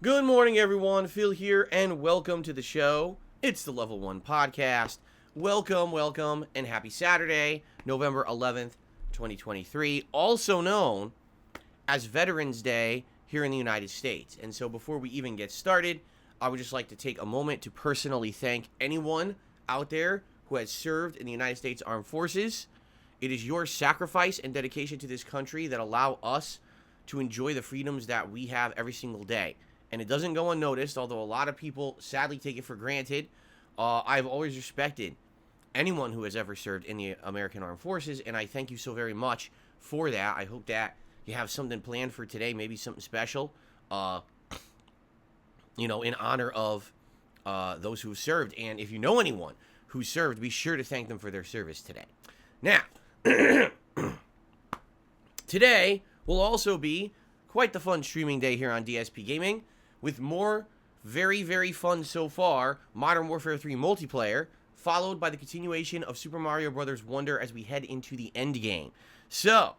Good morning, everyone. Phil here, and welcome to the show. It's the Level 1 Podcast. Welcome, and happy Saturday, November 11th, 2023, also known as Veterans Day here in the United States. And so before we even get started, I would just like to take a moment to personally thank anyone out there who has served in the United States Armed Forces. It is your sacrifice and dedication to this country that allow us to enjoy the freedoms that we have every single day. And it doesn't go unnoticed, although a lot of people sadly take it for granted. I've always respected anyone who has ever served in the American Armed Forces, and I thank you so very much for that. I hope that you have something planned for today, maybe something special, in honor of those who have served. And if you know anyone who served, be sure to thank them for their service today. Now, today will also be quite the fun streaming day here on DSPGaming, with more very, very fun so far Modern Warfare 3 multiplayer, followed by the continuation of Super Mario Bros. Wonder as we head into the end game. So,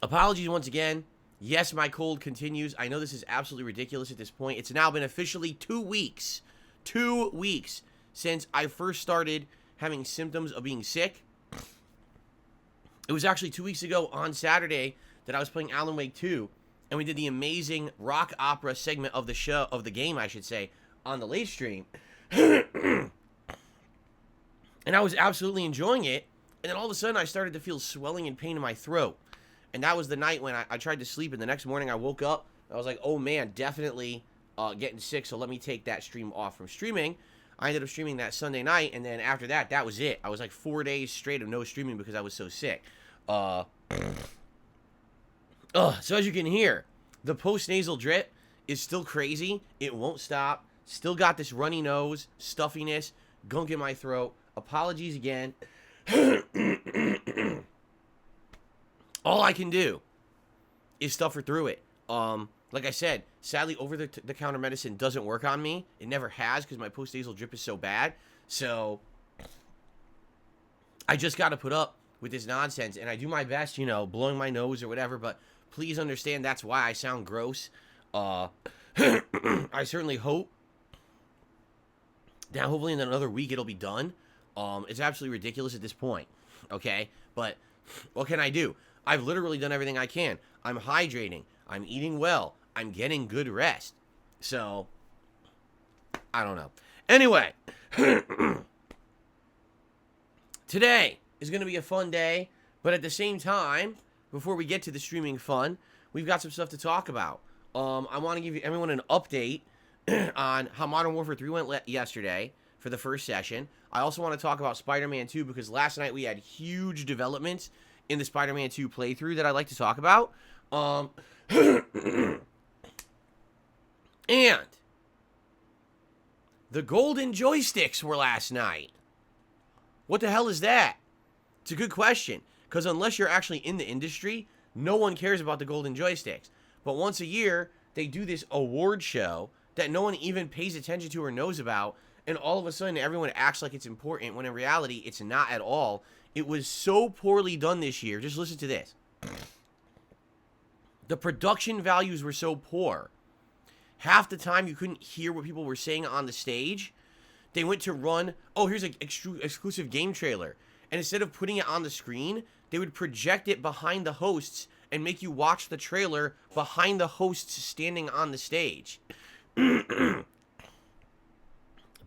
apologies once again. Yes, my cold continues. I know this is absolutely ridiculous at this point. It's now been officially 2 weeks. 2 weeks since I first started having symptoms of being sick. It was actually 2 weeks ago on Saturday that I was playing Alan Wake 2, and we did the amazing rock opera segment of the show, of the game, I should say, on the late stream. And I was absolutely enjoying it, and then all of a sudden I started to feel swelling and pain in my throat. And that was the night when I tried to sleep, and the next morning I woke up, and I was like, oh man, definitely getting sick, so let me take that stream off from streaming. I ended up streaming that Sunday night, and then after that, that was it. I was like 4 days straight of no streaming because I was so sick. So as you can hear, the post-nasal drip is still crazy. It won't stop. Still got this runny nose, stuffiness, gunk in my throat. Apologies again. All I can do is suffer through it. Like I said, sadly, over-the-counter medicine doesn't work on me. It never has because my post-nasal drip is so bad. So I just got to put up with this nonsense, and I do my best, blowing my nose or whatever, but please understand that's why I sound gross. I certainly hope that hopefully in another week it'll be done. It's absolutely ridiculous at this point, okay? But what can I do? I've literally done everything I can. I'm hydrating. I'm eating well. I'm getting good rest. So, I don't know. Anyway, today is going to be a fun day, but at the same time, before we get to the streaming fun, we've got some stuff to talk about. I want to give everyone an update on how Modern Warfare 3 went yesterday for the first session. I also want to talk about Spider-Man 2 because last night we had huge developments in the Spider-Man 2 playthrough that I'd like to talk about. And the golden joysticks were last night. What the hell is that? It's a good question, because unless you're actually in the industry, no one cares about the golden joysticks. But once a year, they do this award show that no one even pays attention to or knows about, and all of a sudden everyone acts like it's important when in reality it's not at all. It was so poorly done this year. Just listen to this. The production values were so poor. Half the time you couldn't hear what people were saying on the stage. They went to run, oh, here's an exclusive game trailer. And instead of putting it on the screen, they would project it behind the hosts and make you watch the trailer behind the hosts standing on the stage. The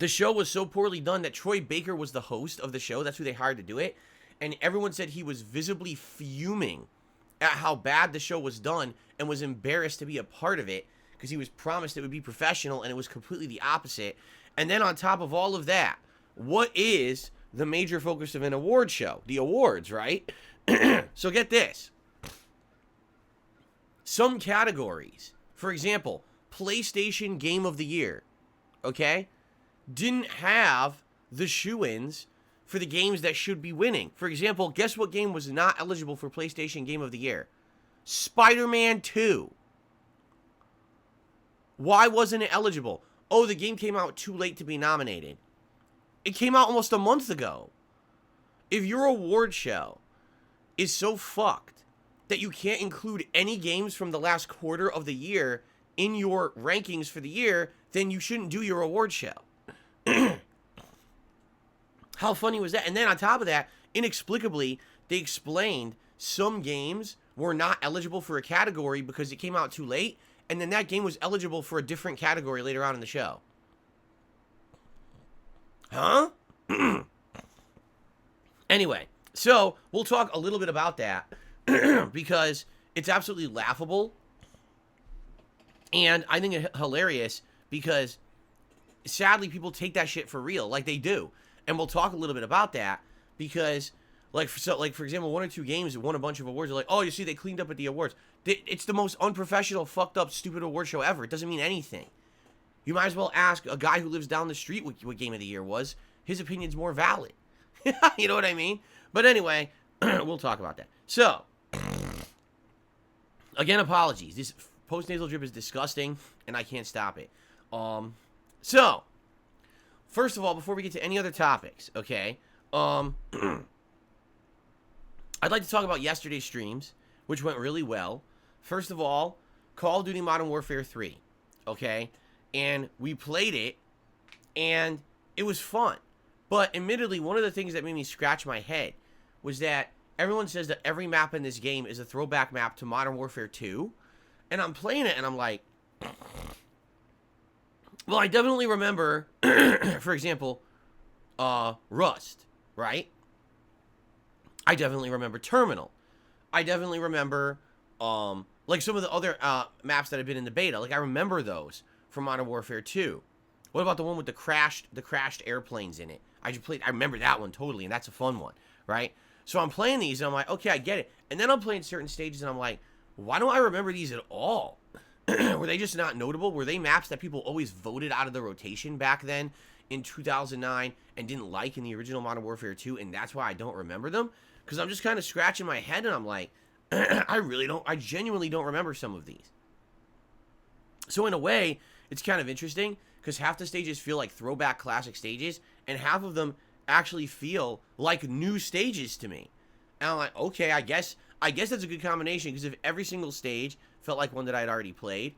show was so poorly done that Troy Baker was the host of the show. That's who they hired to do it. And everyone said he was visibly fuming at how bad the show was done and was embarrassed to be a part of it because he was promised it would be professional and it was completely the opposite. And then on top of all of that, what is the major focus of an award show? The awards, right? So get this. Some categories, for example, PlayStation Game of the Year, okay, didn't have the shoo-ins for the games that should be winning. For example, guess what game was not eligible for PlayStation Game of the Year? Spider-Man 2. Why wasn't it eligible? Oh, the game came out too late to be nominated. It came out almost a month ago. If your award show is so fucked that you can't include any games from the last quarter of the year in your rankings for the year, then you shouldn't do your award show. How funny was that? And then on top of that, inexplicably, they explained some games were not eligible for a category because it came out too late, and then that game was eligible for a different category later on in the show. Huh? Anyway, so we'll talk a little bit about that because it's absolutely laughable, and I think it's hilarious because sadly people take that shit for real, like they do. And we'll talk a little bit about that because, for example, one or two games that won a bunch of awards are like, oh, you see, they cleaned up at the awards. It's the most unprofessional, fucked up, stupid award show ever. It doesn't mean anything. You might as well ask a guy who lives down the street what Game of the Year was. His opinion's more valid. You know what I mean? But anyway, we'll talk about that. So, again, apologies. This post-nasal drip is disgusting, and I can't stop it. So, first of all, before we get to any other topics, okay, I'd like to talk about yesterday's streams, which went really well. First of all, Call of Duty Modern Warfare 3, okay, and we played it, and it was fun. But admittedly, one of the things that made me scratch my head was that everyone says that every map in this game is a throwback map to Modern Warfare 2, and I'm playing it, and I'm like, well, I definitely remember, for example, Rust, right? I definitely remember Terminal. I definitely remember, some of the other maps that have been in the beta. Like, I remember those from Modern Warfare 2. What about the one with the crashed airplanes in it? I remember that one totally, and that's a fun one, right? So I'm playing these, and I'm like, okay, I get it. And then I'm playing certain stages, and I'm like, why don't I remember these at all? Were they just not notable? Were they maps that people always voted out of the rotation back then in 2009 and didn't like in the original Modern Warfare 2, and that's why I don't remember them? Because I'm just kind of scratching my head, and I'm like, I genuinely don't remember some of these. So in a way, it's kind of interesting, because half the stages feel like throwback classic stages, and half of them actually feel like new stages to me. And I'm like, okay, I guess that's a good combination, because if every single stage felt like one that I had already played,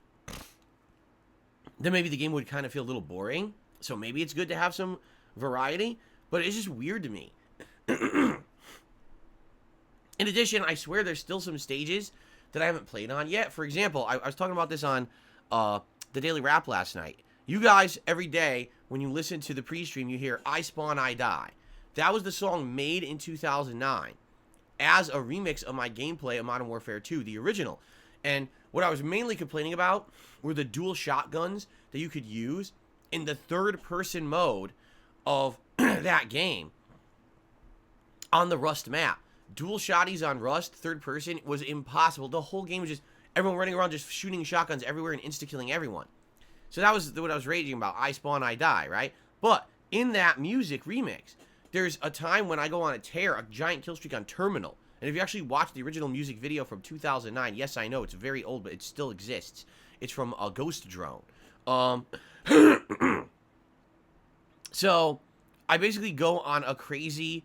then maybe the game would kind of feel a little boring. So maybe it's good to have some variety, but it's just weird to me. In addition, I swear there's still some stages that I haven't played on yet. For example, I was talking about this on the Daily Rap last night. You guys, every day, when you listen to the pre-stream, you hear I Spawn, I Die. That was the song made in 2009 as a remix of my gameplay of Modern Warfare 2, the original. And what I was mainly complaining about were the dual shotguns that you could use in the third-person mode of that game on the Rust map. Dual shotties on Rust, third person, was impossible. The whole game was just everyone running around just shooting shotguns everywhere and insta-killing everyone. So that was what I was raging about. I Spawn, I Die, right? But in that music remix, there's a time when I go on a tear, a giant kill streak on Terminal. And if you actually watch the original music video from 2009, yes, I know, it's very old, but it still exists. It's from a Ghost Drone. Um, so I basically go on a crazy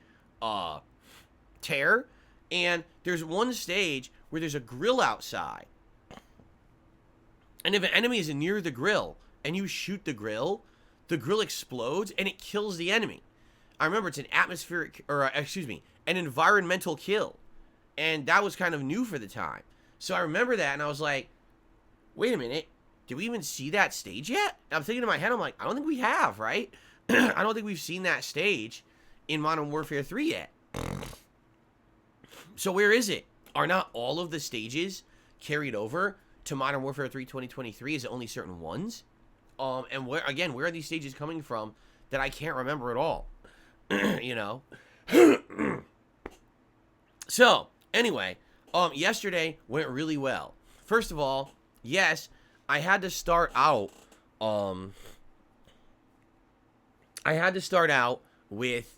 tear, and there's one stage where there's a grill outside, and if an enemy is near the grill and you shoot the grill explodes and it kills the enemy. I remember it's an atmospheric, or excuse me, an environmental kill, and that was kind of new for the time. So I remember that, and I was like, wait a minute, did we even see that stage yet? And I'm thinking in my head, I'm like, I don't think we have, right? I don't think we've seen that stage in Modern Warfare 3 yet. So where is it? Are not all of the stages carried over to Modern Warfare 3 2023? Is it only certain ones? And where are these stages coming from that I can't remember at all? You know? So, anyway, yesterday went really well. First of all, yes, I had to start out, with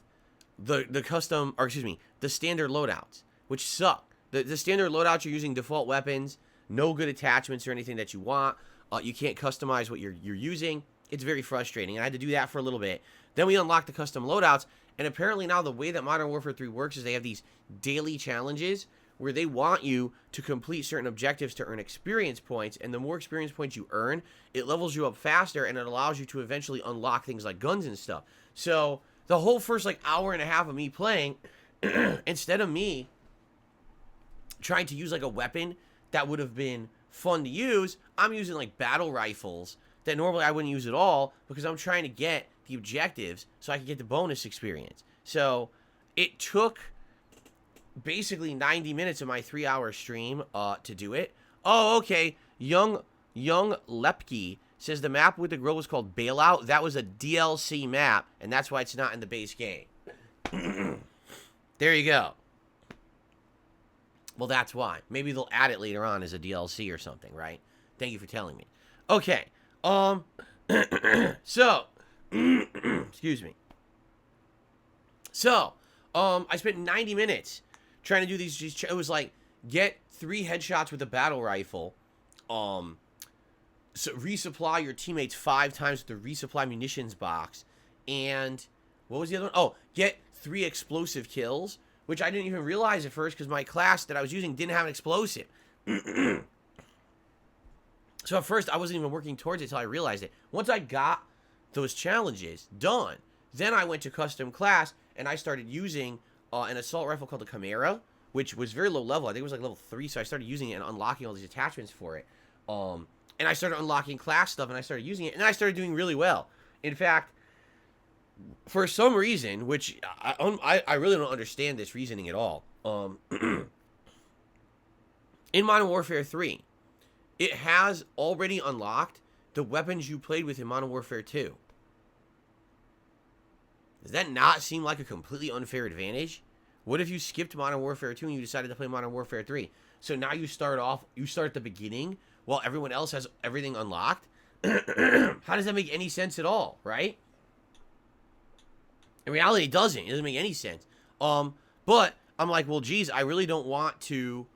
the custom, or excuse me, the standard loadouts, which suck. The standard loadouts, you're using default weapons, no good attachments or anything that you want. You can't customize what you're using. It's very frustrating. I had to do that for a little bit. Then we unlocked the custom loadouts, and apparently now the way that Modern Warfare 3 works is they have these daily challenges where they want you to complete certain objectives to earn experience points, and the more experience points you earn, it levels you up faster, and it allows you to eventually unlock things like guns and stuff. So the whole first like hour and a half of me playing, instead of me trying to use like a weapon that would have been fun to use, I'm using like battle rifles that normally I wouldn't use at all because I'm trying to get the objectives so I can get the bonus experience. So it took basically 90 minutes of my 3-hour stream to do it. Oh, okay. Young Lepke says the map with the grill was called Bailout. That was a DLC map, and that's why it's not in the base game. There you go. Well, that's why. Maybe they'll add it later on as a DLC or something, right? Thank you for telling me. Okay. So, excuse me. So, I spent 90 minutes trying to do these. It was like, get 3 headshots with a battle rifle. So resupply your teammates 5 times with the resupply munitions box. And what was the other one? Oh, get 3 explosive kills, which I didn't even realize at first because my class that I was using didn't have an explosive. So at first I wasn't even working towards it until I realized it. Once I got those challenges done, then I went to custom class and I started using an assault rifle called the Chimera, which was very low level. I think it was like level 3, so I started using it and unlocking all these attachments for it. And I started unlocking class stuff and I started using it, and I started doing really well. In fact, for some reason, which I really don't understand this reasoning at all, in Modern Warfare 3, it has already unlocked the weapons you played with in Modern Warfare 2. Does that not seem like a completely unfair advantage? What if you skipped Modern Warfare 2 and you decided to play Modern Warfare 3? So now you start at the beginning while everyone else has everything unlocked? How does that make any sense at all, right? In reality, it doesn't. It doesn't make any sense. But I'm like, well, geez, I really don't want to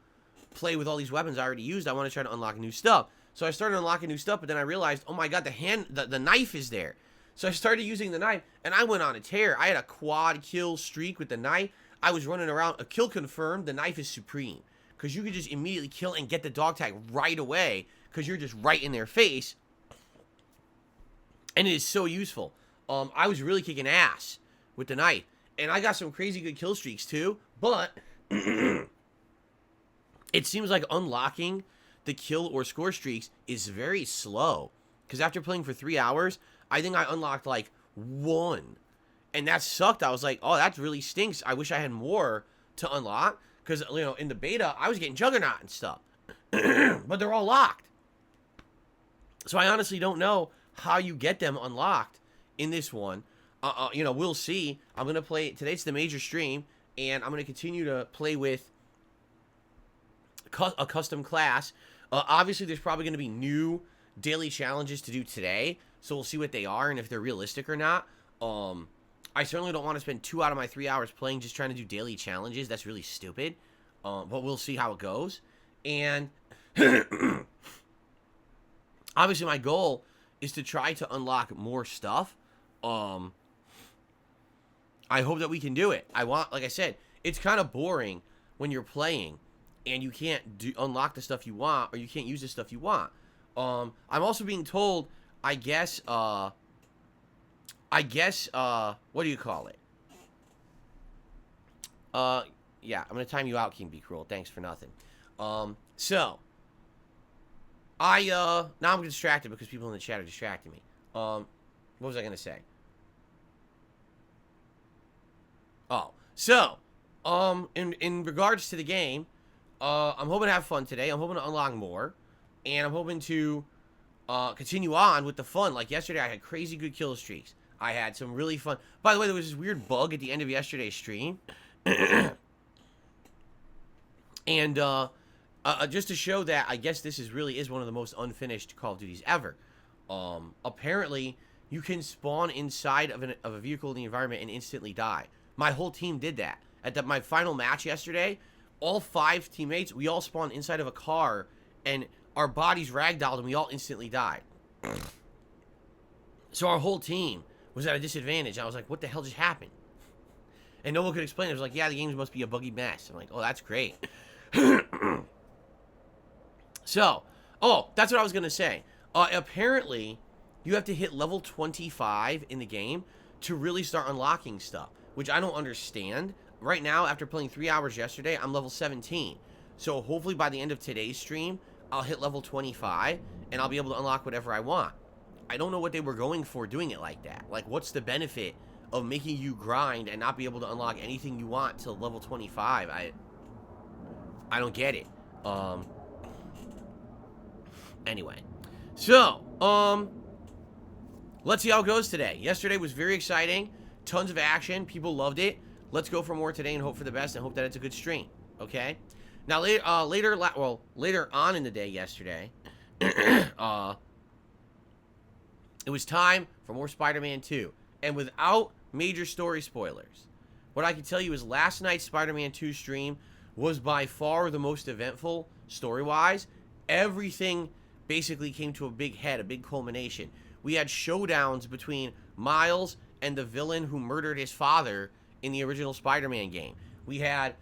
play with all these weapons I already used. I want to try to unlock new stuff. So I started unlocking new stuff, but then I realized, oh my god, the knife is there. So I started using the knife, and I went on a tear. I had a quad kill streak with the knife. I was running around, a kill confirmed. The knife is supreme because you could just immediately kill and get the dog tag right away because you're just right in their face, and it is so useful. I was really kicking ass with the knife, and I got some crazy good kill streaks too, but it seems like unlocking the kill or score streaks is very slow, because after playing for 3 hours, I think I unlocked like 1, and that sucked. I was like, oh, that really stinks. I wish I had more to unlock, because, you know, in the beta, I was getting Juggernaut and stuff, but they're all locked. So I honestly don't know how you get them unlocked in this one. You know, we'll see. I'm going to play, today's the major stream, and I'm going to continue to play with a custom class. Obviously, there's probably going to be new daily challenges to do today, so we'll see what they are and if they're realistic or not. I certainly don't want to spend 2 out of my 3 hours playing just trying to do daily challenges. That's really stupid. But we'll see how it goes. And obviously, my goal is to try to unlock more stuff. I hope that we can do it. Like I said, it's kind of boring when you're playing and you can't unlock the stuff you want, or you can't use the stuff you want. I'm also being told, I guess, what do you call it? Yeah, I'm gonna time you out, King Be Cruel. Thanks for nothing. So, now I'm distracted because people in the chat are distracting me. What was I gonna say? Oh, so, in regards to the game, I'm hoping to have fun today. I'm hoping to unlock more, and I'm hoping to continue on with the fun. Like yesterday, I had crazy good kill streaks. I had some really fun. By the way, there was this weird bug at the end of yesterday's stream, and just to show that I guess this really is one of the most unfinished Call of Duties ever. Apparently, you can spawn inside of a vehicle in the environment and instantly die. My whole team did that. At my final match yesterday, all 5 teammates, we all spawned inside of a car, and our bodies ragdolled, and we all instantly died. So our whole team was at a disadvantage. I was like, what the hell just happened? And no one could explain it. It was like, yeah, the game must be a buggy mess. I'm like, oh, that's great. So, that's what I was going to say. Apparently, you have to hit level 25 in the game to really start unlocking stuff, which I don't understand. Right now, after playing 3 hours yesterday, I'm level 17. So hopefully by the end of today's stream, I'll hit level 25, and I'll be able to unlock whatever I want. I don't know what they were going for doing it like that. Like, what's the benefit of making you grind and not be able to unlock anything you want till level 25? I don't get it. Anyway. So, let's see how it goes today. Yesterday was very exciting. Tons of action. People loved it. Let's go for more today and hope for the best and hope that it's a good stream. Okay? Now, later on in the day yesterday, it was time for more Spider-Man 2. And without major story spoilers, what I can tell you is last night's Spider-Man 2 stream was by far the most eventful story-wise. Everything basically came to a big head, a big culmination. We had showdowns between Miles and the villain who murdered his father in the original Spider-Man game. We had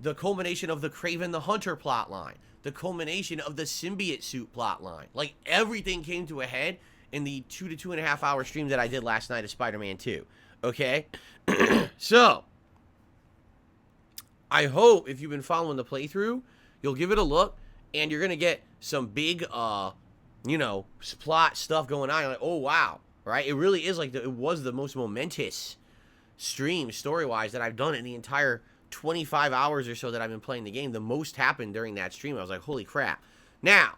the culmination of the Kraven the Hunter plotline, the culmination of the symbiote suit plotline. Like, everything came to a head in the 2 to 2.5 hour stream that I did last night of Spider-Man 2. Okay? So, I hope if you've been following the playthrough, you'll give it a look, and you're going to get some big, plot stuff going on. You're like, oh, wow. Right? It really is like, it was the most momentous stream, story-wise, that I've done in the entire 25 hours or so that I've been playing the game. The most happened during that stream. I was like, holy crap. Now,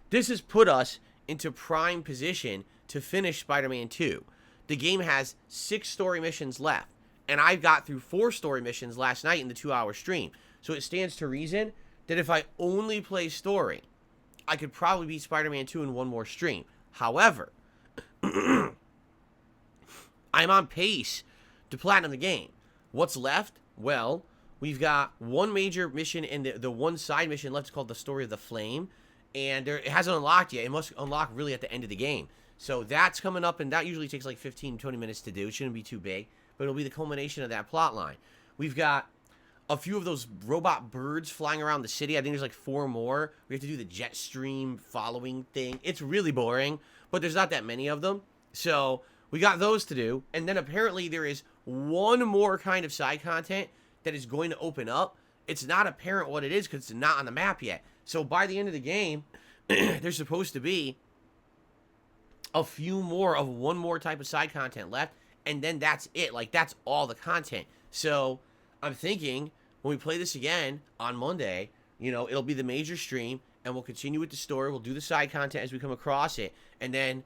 this has put us into prime position to finish Spider-Man 2. The game has 6 story missions left, and I got through 4 story missions last night in the 2-hour stream. So it stands to reason that if I only play story, I could probably beat Spider-Man 2 in one more stream. However, I'm on pace to platinum the game. What's left? Well, we've got one major mission and the one side mission left. It's called the Story of the Flame, and it hasn't unlocked yet. It must unlock really at the end of the game. So that's coming up, and that usually takes like 15, 20 minutes to do. It shouldn't be too big, but it'll be the culmination of that plot line. We've got a few of those robot birds flying around the city. I think there's like 4 more. We have to do the jet stream following thing. It's really boring, but there's not that many of them. So we got those to do. And then apparently there is one more kind of side content that is going to open up. It's not apparent what it is because it's not on the map yet. So by the end of the game, there's supposed to be a few more of one more type of side content left. And then that's it. Like, that's all the content. So I'm thinking when we play this again on Monday, it'll be the major stream, and we'll continue with the story. We'll do the side content as we come across it, and then,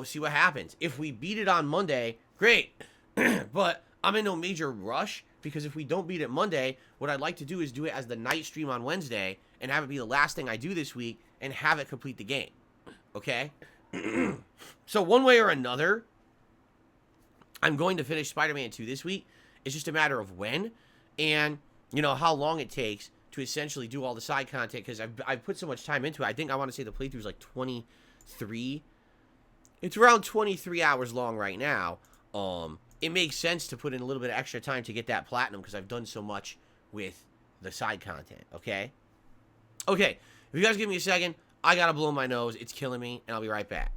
see what happens. If we beat it on Monday, great. But I'm in no major rush, because if we don't beat it Monday, what I'd like to do is do it as the night stream on Wednesday, and have it be the last thing I do this week, and have it complete the game. Okay? So one way or another, I'm going to finish Spider-Man 2 this week. It's just a matter of when, and how long it takes to essentially do all the side content, because I've put so much time into it. I think I want to say the playthrough is like 23. It's around 23 hours long right now. It makes sense to put in a little bit of extra time to get that platinum because I've done so much with the side content, okay? Okay, if you guys give me a second, I gotta blow my nose. It's killing me, and I'll be right back.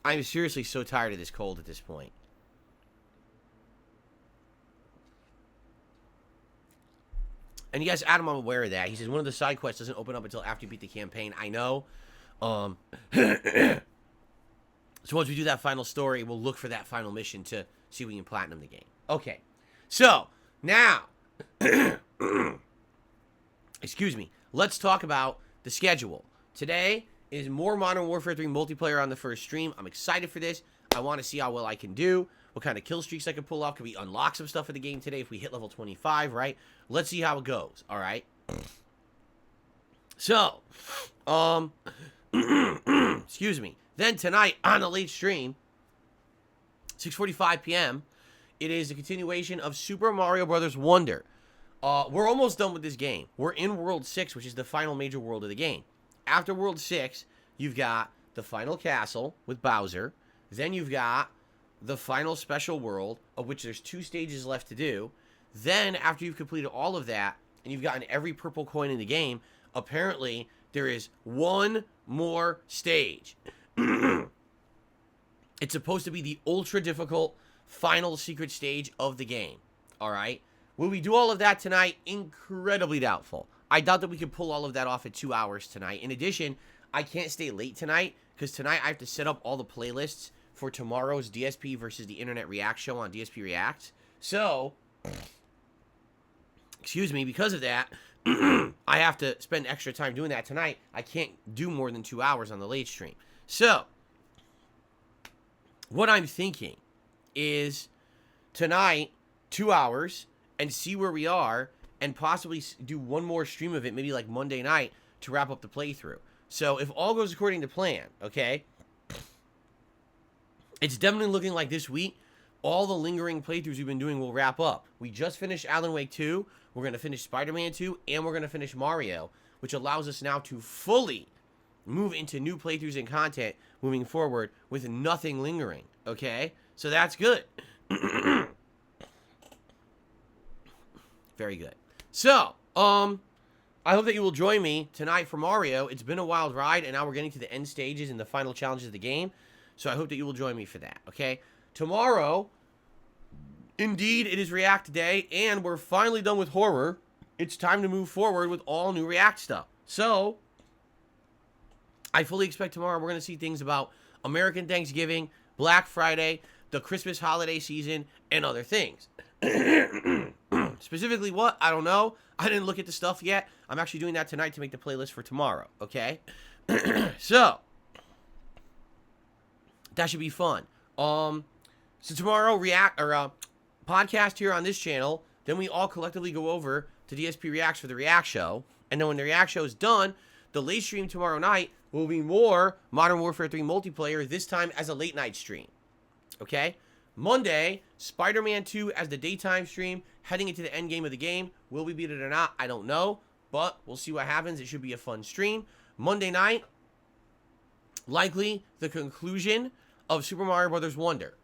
I'm seriously so tired of this cold at this point. And yes, Adam, I'm aware of that. He says one of the side quests doesn't open up until after you beat the campaign. I know. So once we do that final story, we'll look for that final mission to see if we can platinum the game. Okay. So, now, excuse me, let's talk about the schedule. Today is more Modern Warfare 3 multiplayer on the first stream. I'm excited for this. I want to see how well I can do, what kind of kill streaks I can pull off. Can we unlock some stuff in the game today if we hit level 25, right? Let's see how it goes, all right? So, excuse me. Then tonight on the late stream, 6:45 p.m., it is a continuation of Super Mario Bros. Wonder. We're almost done with this game. We're in World 6, which is the final major world of the game. After World 6, you've got the final castle with Bowser. Then you've got the final special world, of which there's 2 stages left to do. Then, after you've completed all of that, and you've gotten every purple coin in the game, apparently there is one more stage. It's supposed to be the ultra difficult final secret stage of the game. All right. Will we do all of that tonight? Incredibly doubtful. I doubt that we can pull all of that off in 2 hours tonight. In addition, I can't stay late tonight because tonight I have to set up all the playlists for tomorrow's DSP versus the Internet React show on DSP Reacts. So, excuse me, because of that, I have to spend extra time doing that tonight. I can't do more than 2 hours on the late stream. So, what I'm thinking is tonight, 2 hours, and see where we are, and possibly do one more stream of it, maybe like Monday night, to wrap up the playthrough. So, if all goes according to plan, okay, it's definitely looking like this week, all the lingering playthroughs we've been doing will wrap up. We just finished Alan Wake 2, we're going to finish Spider-Man 2, and we're going to finish Mario, which allows us now to fully move into new playthroughs and content moving forward with nothing lingering, okay? So that's good. Very good. So, I hope that you will join me tonight for Mario. It's been a wild ride, and now we're getting to the end stages and the final challenges of the game. So I hope that you will join me for that, okay? Tomorrow, indeed, it is React Day, and we're finally done with horror. It's time to move forward with all new React stuff. So, I fully expect tomorrow we're going to see things about American Thanksgiving, Black Friday, the Christmas holiday season, and other things. Specifically what? I don't know. I didn't look at the stuff yet. I'm actually doing that tonight to make the playlist for tomorrow, okay? So, that should be fun. So tomorrow, podcast here on this channel, then we all collectively go over to DSP Reacts for the React Show, and then when the React Show is done, the late stream tomorrow night will be more Modern Warfare 3 multiplayer, this time as a late night stream. Okay? Monday, Spider-Man 2 as the daytime stream, heading into the end game of the game. Will we beat it or not? I don't know, but we'll see what happens. It should be a fun stream. Monday night, likely the conclusion of Super Mario Bros. Wonder.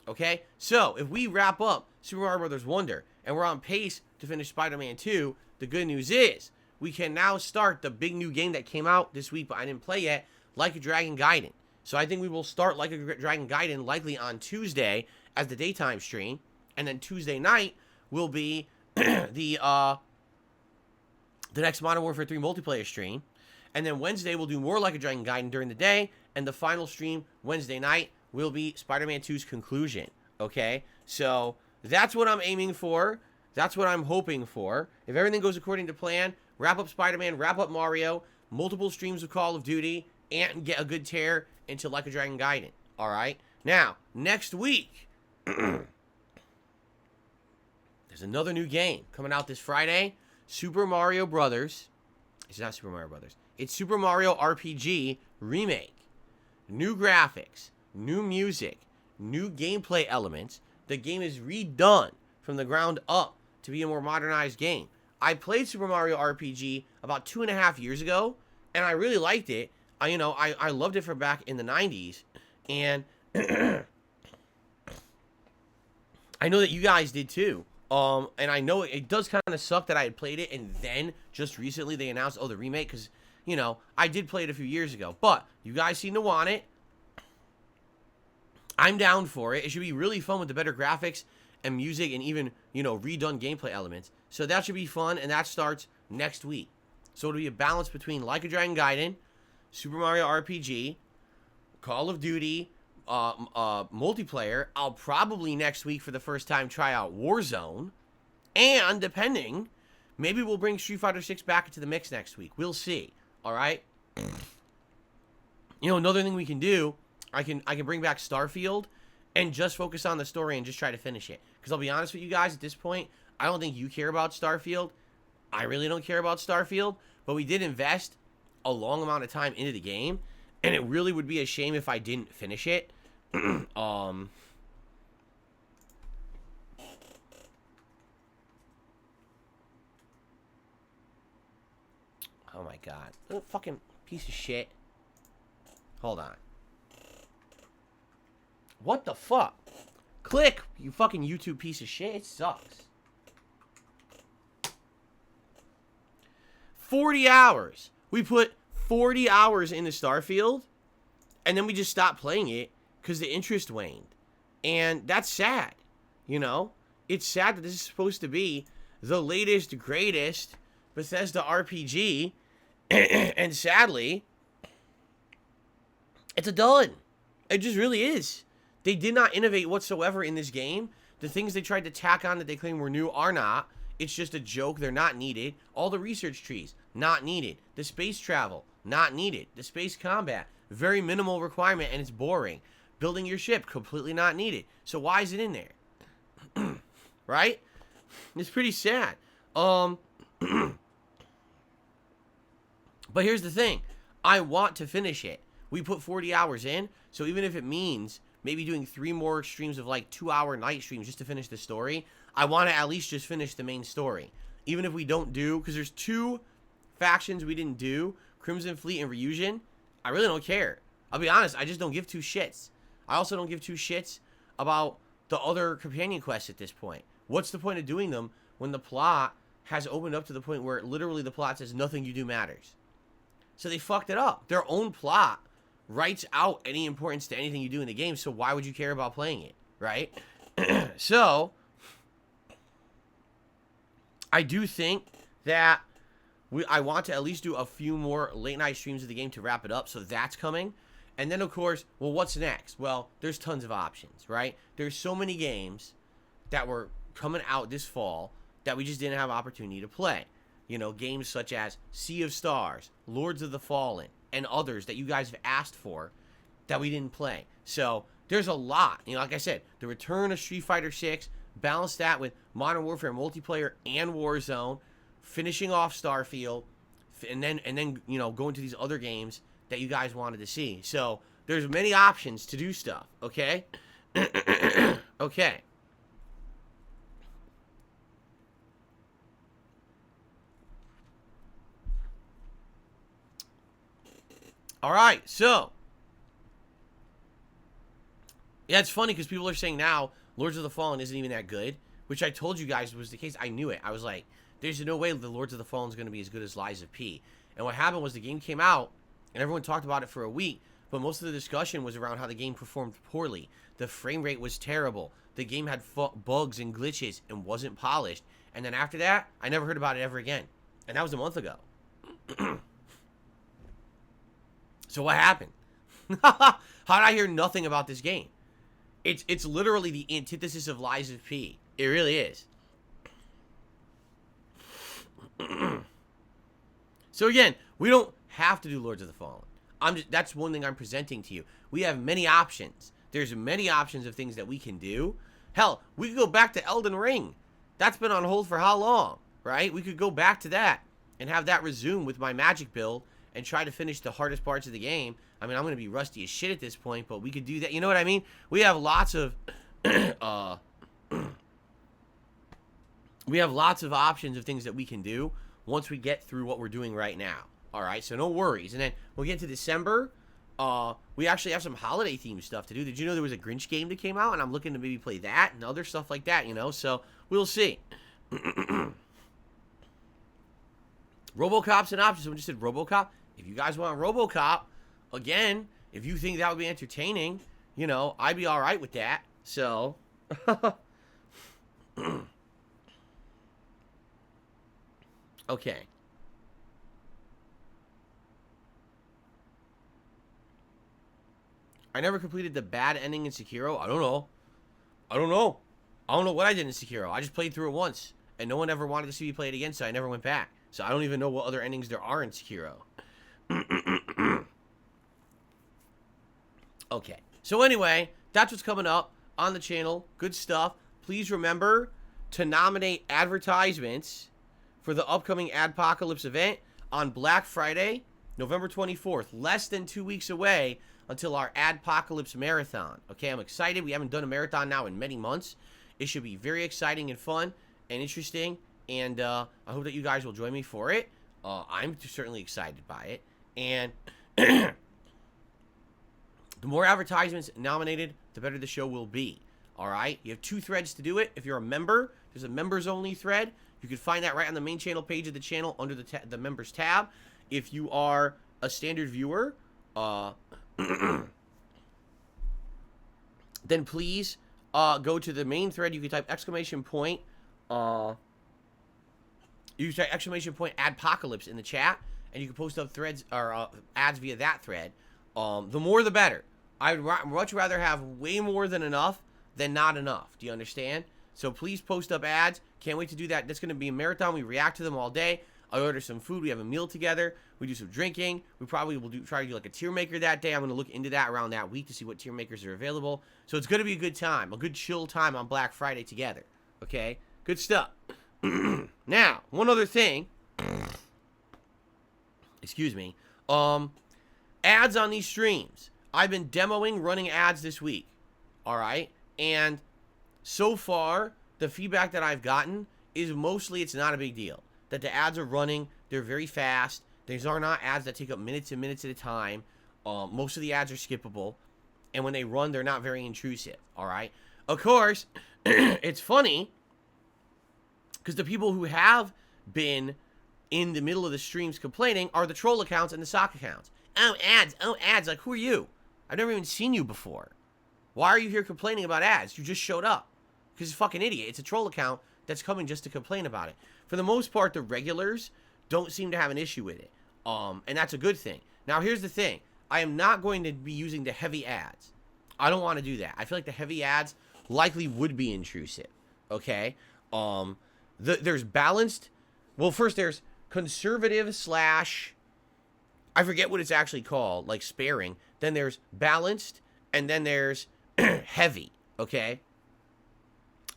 Okay? So, if we wrap up Super Mario Bros. Wonder, and we're on pace to finish Spider-Man 2, the good news is we can now start the big new game that came out this week, but I didn't play yet, Like a Dragon Gaiden. So I think we will start Like a Dragon Gaiden likely on Tuesday as the daytime stream, and then Tuesday night will be the the next Modern Warfare 3 multiplayer stream. And then Wednesday, we'll do more Like a Dragon Gaiden during the day. And the final stream Wednesday night will be Spider-Man 2's conclusion. Okay? So that's what I'm aiming for. That's what I'm hoping for. If everything goes according to plan, wrap up Spider-Man, wrap up Mario, multiple streams of Call of Duty, and get a good tear into Like a Dragon Gaiden. Alright? Now, next week, there's another new game coming out this Friday. Super Mario Brothers. It's not Super Mario Brothers. It's Super Mario RPG Remake. New graphics, new music, new gameplay elements. The game is redone from the ground up to be a more modernized game. I played Super Mario RPG about 2.5 years ago, and I really liked it. I loved it from back in the 90s, and I know that you guys did too. And I know it does kind of suck that I had played it, and then just recently they announced, the remake, because, I did play it a few years ago. But you guys seem to want it. I'm down for it. It should be really fun with the better graphics and music and even, redone gameplay elements. So that should be fun, and that starts next week. So it'll be a balance between Like a Dragon Gaiden, Super Mario RPG, Call of Duty, multiplayer. I'll probably next week for the first time try out Warzone. And depending, maybe we'll bring Street Fighter 6 back into the mix next week. We'll see. Alright? Another thing we can do, I can bring back Starfield and just focus on the story and just try to finish it. Because I'll be honest with you guys, at this point, I don't think you care about Starfield. I really don't care about Starfield. But we did invest a long amount of time into the game, and it really would be a shame if I didn't finish it. Oh my god. Little fucking piece of shit. Hold on. What the fuck? Click, you fucking YouTube piece of shit. It sucks. 40 hours. We put 40 hours into Starfield, and then we just stopped playing it because the interest waned. And that's sad. It's sad that this is supposed to be the latest, greatest Bethesda RPG, and sadly, it's a dud. It just really is. They did not innovate whatsoever in this game. The things they tried to tack on that they claim were new are not. It's just a joke. They're not needed. All the research trees, not needed. The space travel, not needed. The space combat, very minimal requirement, and it's boring. Building your ship, completely not needed. So why is it in there? Right? It's pretty sad. But here's the thing. I want to finish it. We put 40 hours in, so even if it means maybe doing 3 more streams of 2-hour night streams just to finish the story, I want to at least just finish the main story. Even if we don't do, because there's 2 factions we didn't do, Crimson Fleet and Ryujin, I really don't care. I'll be honest, I just don't give 2 shits. I also don't give 2 shits about the other companion quests at this point. What's the point of doing them when the plot has opened up to the point where literally the plot says nothing you do matters? So they fucked it up. Their own plot writes out any importance to anything you do in the game, so why would you care about playing it, right? So, I do think that I want to at least do a few more late night streams of the game to wrap it up, so that's coming. And then, of course, well, what's next? Well, there's tons of options, right? There's so many games that were coming out this fall that we just didn't have opportunity to play. Games such as Sea of Stars, Lords of the Fallen, and others that you guys have asked for that we didn't play. So there's a lot. Like I said, the return of Street Fighter 6, balance that with Modern Warfare multiplayer and Warzone, finishing off Starfield, and then going to these other games that you guys wanted to see. So there's many options to do stuff. Okay. Okay. Alright, so. Yeah, it's funny because people are saying now Lords of the Fallen isn't even that good, which I told you guys was the case. I knew it. I was like, there's no way the Lords of the Fallen is going to be as good as Lies of P. And what happened was the game came out, and everyone talked about it for a week, but most of the discussion was around how the game performed poorly. The frame rate was terrible. The game had bugs and glitches and wasn't polished. And then after that, I never heard about it ever again. And that was a month ago. So what happened? How did I hear nothing about this game? It's literally the antithesis of Lies of P. It really is. So again, we don't have to do Lords of the Fallen. That's one thing I'm presenting to you. We have many options. There's many options of things that we can do. Hell, we could go back to Elden Ring. That's been on hold for how long, right? We could go back to that and have that resume with my magic build and try to finish the hardest parts of the game. I mean, I'm going to be rusty as shit at this point, but we could do that. You know what I mean? We have lots of we have lots of options of things that we can do once we get through what we're doing right now. All right, so no worries. And then we'll get to December. We actually have some holiday themed stuff to do. Did you know there was a Grinch game that came out? And I'm looking to maybe play that and other stuff like that, you know? So we'll see. RoboCop's an option. Someone just said RoboCop. If you guys want RoboCop, again, if you think that would be entertaining, you know, I'd be all right with that. So, okay. I never completed the bad ending in Sekiro. I don't know. I don't know what I did in Sekiro. I just played through it once, and no one ever wanted to see me play it again, so I never went back. So I don't even know what other endings there are in Sekiro. Okay. So anyway, that's what's coming up on the channel. Good stuff. Please remember to nominate advertisements for the upcoming Adpocalypse event on Black Friday, November 24th. Less than 2 weeks away until our Adpocalypse Marathon. Okay, I'm excited. We haven't done a marathon now in many months. It should be very exciting and fun and interesting. And I hope that you guys will join me for it. I'm certainly excited by it. And the more advertisements nominated, the better the show will be. All right? You have 2 threads to do it. If you're a member, there's a members-only thread. You can find that right on the main channel page of the channel under the members tab. If you are a standard viewer, then please go to the main thread. You can type exclamation point Adpocalypse in the chat, and you can post up threads or ads via that thread. The more the better. I'd much rather have way more than enough than not enough. Do you understand? So please post up ads. Can't wait to do that. That's going to be a marathon. We react to them all day. I order some food. We have a meal together. We do some drinking. We probably will try to do like a tier maker that day. I'm going to look into that around that week to see what tier makers are available. So it's going to be a good time, a good chill time on Black Friday together. Okay? Good stuff. Now, one other thing. Excuse me. Ads on these streams. I've been demoing running ads this week. All right? And so far, the feedback that I've gotten is mostly it's not a big deal. That the ads are running, they're very fast. These are not ads that take up minutes and minutes at a time. Most of the ads are skippable. And when they run, they're not very intrusive. All right? Of course, it's funny because the people who have been in the middle of the streams complaining are the troll accounts and the sock accounts. Oh, ads. Oh, ads. Like, who are you? I've never even seen you before. Why are you here complaining about ads? You just showed up. Because you're a fucking idiot. It's a troll account that's coming just to complain about it. For the most part, the regulars don't seem to have an issue with it. And that's a good thing. Now, here's the thing. I am not going to be using the heavy ads. I don't want to do that. I feel like the heavy ads likely would be intrusive. Okay? There's balanced. Well, first there's conservative slash, I forget what it's actually called, like sparing. Then there's balanced, and then there's heavy. Okay?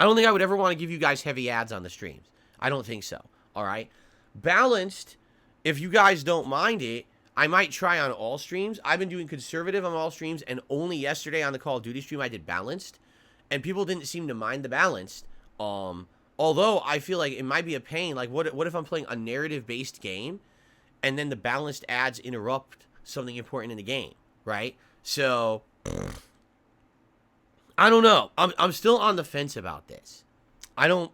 I don't think I would ever want to give you guys heavy ads on the streams. I don't think so. All right? Balanced, if you guys don't mind it, I might try on all streams. I've been doing conservative on all streams, and only yesterday on the Call of Duty stream I did balanced, and people didn't seem to mind the balanced. Although I feel like it might be a pain. Like, what if I'm playing a narrative-based game, and then the balanced ads interrupt something important in the game, right? So I don't know. I'm still on the fence about this. I don't,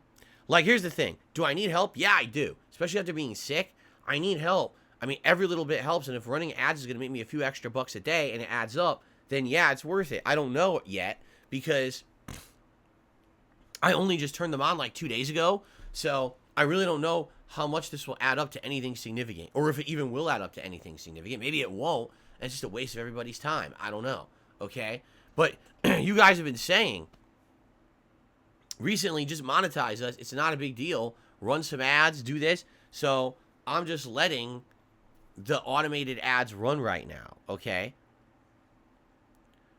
like, here's the thing. Do I need help? Yeah, I do. Especially after being sick. I need help. I mean, every little bit helps, and if running ads is going to make me a few extra bucks a day, and it adds up, then yeah, it's worth it. I don't know it yet, because I only just turned them on like 2 days ago, so I really don't know how much this will add up to anything significant, or if it even will add up to anything significant. Maybe it won't, and it's just a waste of everybody's time. I don't know, okay? But you guys have been saying recently, just monetize us. It's not a big deal. Run some ads, do this. So I'm just letting the automated ads run right now, okay?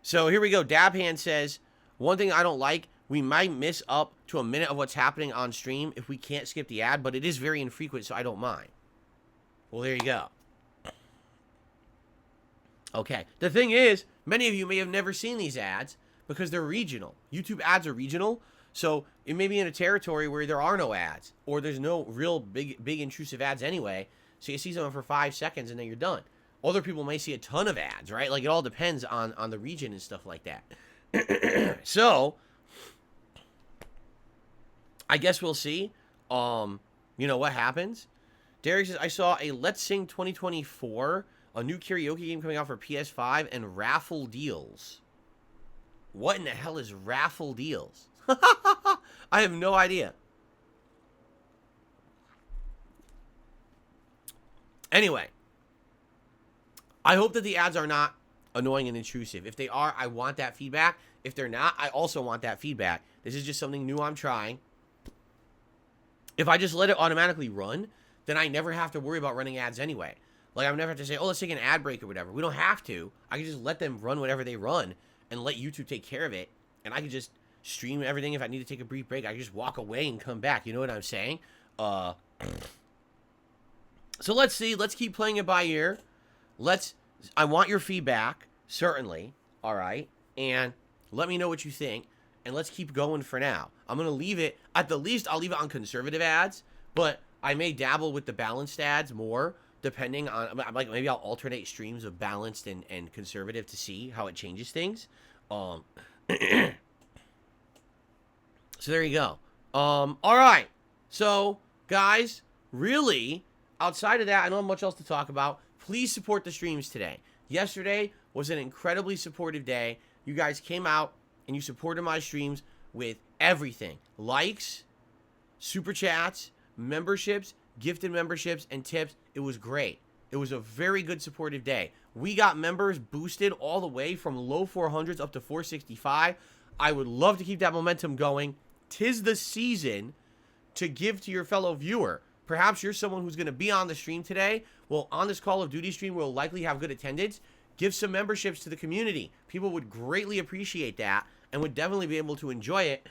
So here we go. Dabhand says, one thing I don't like, we might miss up to a minute of what's happening on stream if we can't skip the ad, but it is very infrequent, so I don't mind. Well, there you go. Okay. The thing is, many of you may have never seen these ads because they're regional. YouTube ads are regional, so it may be in a territory where there are no ads, or there's no real big intrusive ads anyway, so you see something for 5 seconds and then you're done. Other people may see a ton of ads, right? Like, it all depends on the region and stuff like that. So I guess we'll see, what happens. Derek says, I saw a Let's Sing 2024, a new karaoke game coming out for PS5, and raffle deals. What in the hell is raffle deals? I have no idea. Anyway, I hope that the ads are not annoying and intrusive. If they are, I want that feedback. If they're not, I also want that feedback. This is just something new I'm trying. If I just let it automatically run, then I never have to worry about running ads anyway. Like, I would never have to say, oh, let's take an ad break or whatever. We don't have to. I can just let them run whatever they run and let YouTube take care of it. And I can just stream everything. If I need to take a brief break, I can just walk away and come back. You know what I'm saying? So let's see. Let's keep playing it by ear. I want your feedback, certainly. All right. And let me know what you think. And let's keep going for now. I'm going to leave it, at the least, I'll leave it on conservative ads, but I may dabble with the balanced ads more, depending on, like, maybe I'll alternate streams of balanced and conservative to see how it changes things. So there you go. All right. So, guys, really, outside of that, I don't have much else to talk about. Please support the streams today. Yesterday was an incredibly supportive day. You guys came out and you supported my streams with everything. Likes, super chats, memberships, gifted memberships, and tips. It was great. It was a very good supportive day. We got members boosted all the way from low 400s up to 465. I would love to keep that momentum going. 'Tis the season to give to your fellow viewer. Perhaps you're someone who's going to be on the stream today. Well, on this Call of Duty stream, we'll likely have good attendance. Give some memberships to the community. People would greatly appreciate that and would definitely be able to enjoy it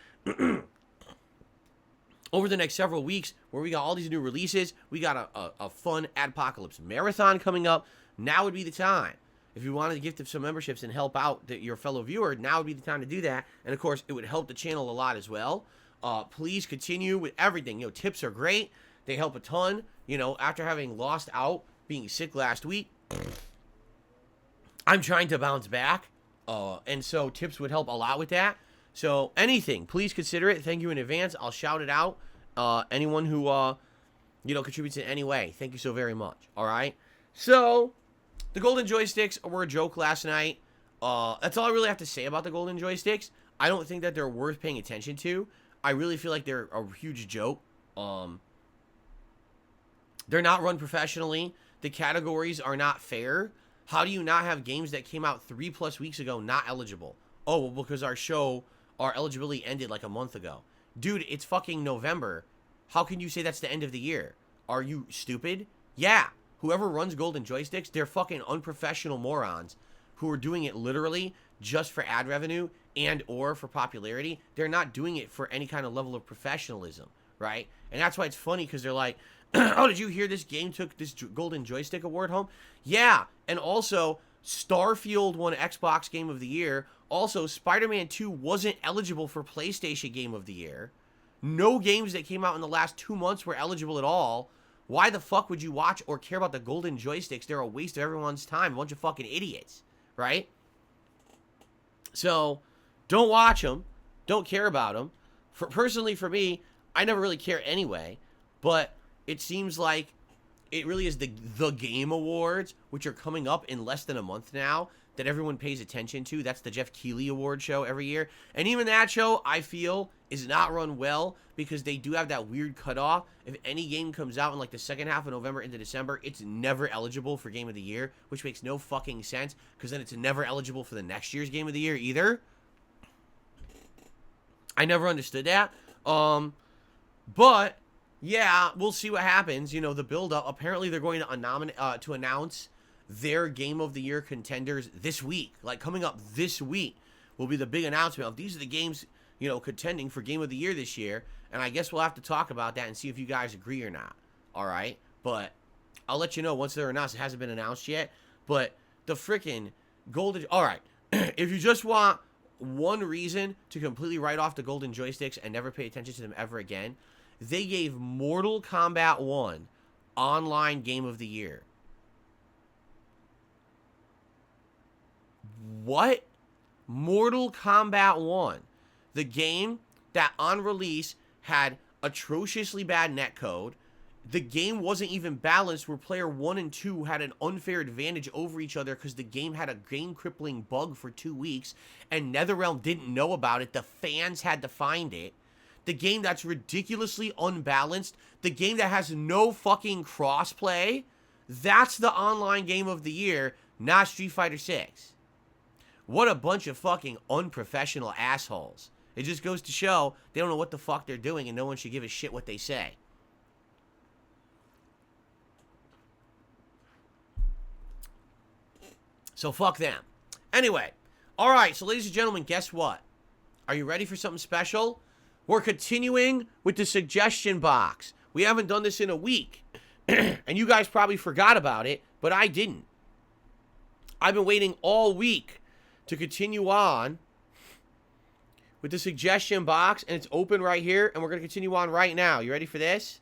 over the next several weeks, where we got all these new releases. We got a fun Adpocalypse marathon coming up. Now would be the time. If you wanted to gift some memberships and help out your fellow viewer, now would be the time to do that. And of course, it would help the channel a lot as well. Please continue with everything. Tips are great. They help a ton. After having lost out, being sick last week, I'm trying to bounce back. And so tips would help a lot with that. So anything, please consider it. Thank you in advance. I'll shout it out. Anyone who, contributes in any way, thank you so very much. All right. So the golden joysticks were a joke last night. That's all I really have to say about the golden joysticks. I don't think that they're worth paying attention to. I really feel like they're a huge joke. They're not run professionally. The categories are not fair. How do you not have games that came out 3+ weeks ago not eligible? Oh, well, because our eligibility ended like a month ago. Dude, it's fucking November. How can you say that's the end of the year? Are you stupid? Yeah. Whoever runs Golden Joysticks, they're fucking unprofessional morons who are doing it literally just for ad revenue and or for popularity. They're not doing it for any kind of level of professionalism, right? And that's why it's funny, because they're like, oh, did you hear this game took this Golden Joystick Award home? Yeah, and also, Starfield won Xbox Game of the Year. Also, Spider-Man 2 wasn't eligible for PlayStation Game of the Year. No games that came out in the last 2 months were eligible at all. Why the fuck would you watch or care about the Golden Joysticks? They're a waste of everyone's time. A bunch of fucking idiots, right? So, don't watch them. Don't care about them. Personally, for me, I never really care anyway. But it seems like it really is the Game Awards, which are coming up in less than a month now. that everyone pays attention to. That's the Jeff Keighley Award show every year. And even that show, I feel, is not run well because they do have that weird cutoff. If any game comes out in like the second half of November into December, it's never eligible for Game of the Year, which makes no fucking sense because then it's never eligible for the next year's Game of the Year either. I never understood that. But yeah, we'll see what happens. You know, the build-up. Apparently, they're going to announce their Game of the Year contenders this week. Like, coming up this week will be the big announcement of these are the games, you know, contending for Game of the Year this year. And I guess we'll have to talk about that and see if you guys agree or not. All right? But I'll let you know once they're announced. It hasn't been announced yet. But the freaking golden... All right. If you just want one reason to completely write off the golden joysticks and never pay attention to them ever again, they gave Mortal Kombat 1 online Game of the Year. What? Mortal Kombat 1. The game that on release had atrociously bad netcode. The game wasn't even balanced where player 1 and 2 had an unfair advantage over each other because the game had a game-crippling bug for 2 weeks and NetherRealm didn't know about it. The fans had to find it. The game that's ridiculously unbalanced. The game that has no fucking crossplay. That's the online Game of the Year, not Street Fighter 6. What a bunch of fucking unprofessional assholes. It just goes to show they don't know what the fuck they're doing and no one should give a shit what they say. So fuck them. Anyway. Alright, so ladies and gentlemen, guess what? Are you ready for something special? We're continuing with the suggestion box. We haven't done this in a week. And you guys probably forgot about it, but I didn't. I've been waiting all week to continue on with the suggestion box, and it's open right here, and we're going to continue on right now. You ready for this?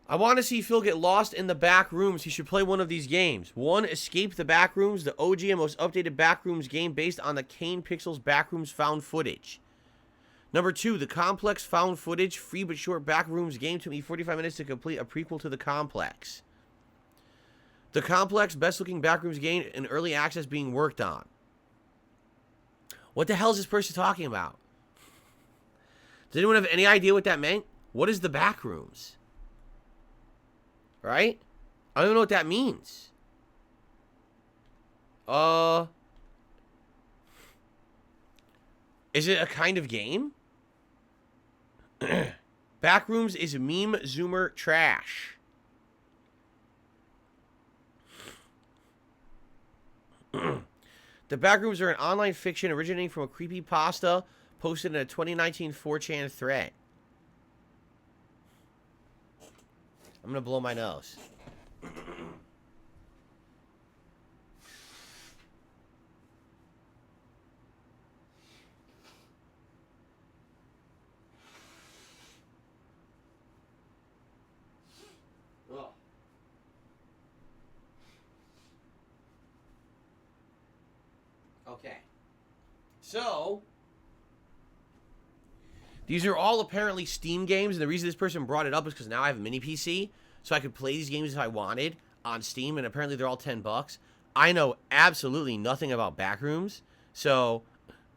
I want to see Phil get lost in the back rooms. He should play one of these games. 1, Escape the Backrooms, the OG and most updated Backrooms game based on the Kane Pixels Backrooms found footage. Number 2, the Complex found footage, free but short Backrooms game. Took me 45 minutes to complete a prequel to the Complex. The Complex, best-looking Backrooms game in early access being worked on. What the hell is this person talking about? Does anyone have any idea what that meant? What is the Backrooms? Right? I don't even know what that means. Is it a kind of game? Backrooms is meme zoomer trash. The Backrooms are an online fiction originating from a creepypasta posted in a 2019 4chan thread. I'm going to blow my nose. Okay. So, these are all apparently Steam games, and the reason this person brought it up is because now I have a mini PC, so I could play these games if I wanted on Steam, and apparently they're all $10. I know absolutely nothing about Backrooms, so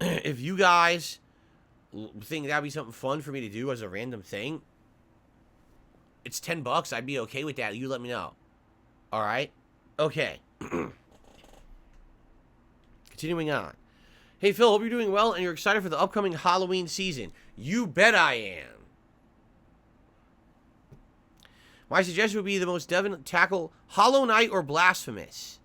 if you guys think that'd be something fun for me to do as a random thing, it's $10. I'd be okay with that. You let me know. All right? Okay. Continuing on. Hey, Phil, hope you're doing well and you're excited for the upcoming Halloween season. You bet I am. My suggestion would be the most definite tackle Hollow Knight or Blasphemous.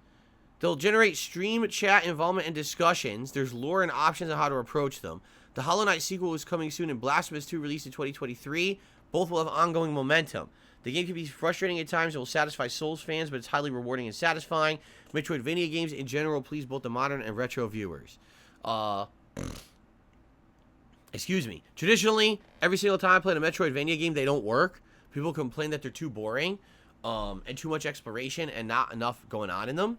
They'll generate stream, chat, involvement, and discussions. There's lore and options on how to approach them. The Hollow Knight sequel is coming soon and Blasphemous 2 released in 2023. Both will have ongoing momentum. The game can be frustrating at times and will satisfy Souls fans, but it's highly rewarding and satisfying. Metroidvania games in general please both the modern and retro viewers. Excuse me. Traditionally, every single time I play a Metroidvania game, they don't work. People complain that they're too boring, and too much exploration and not enough going on in them.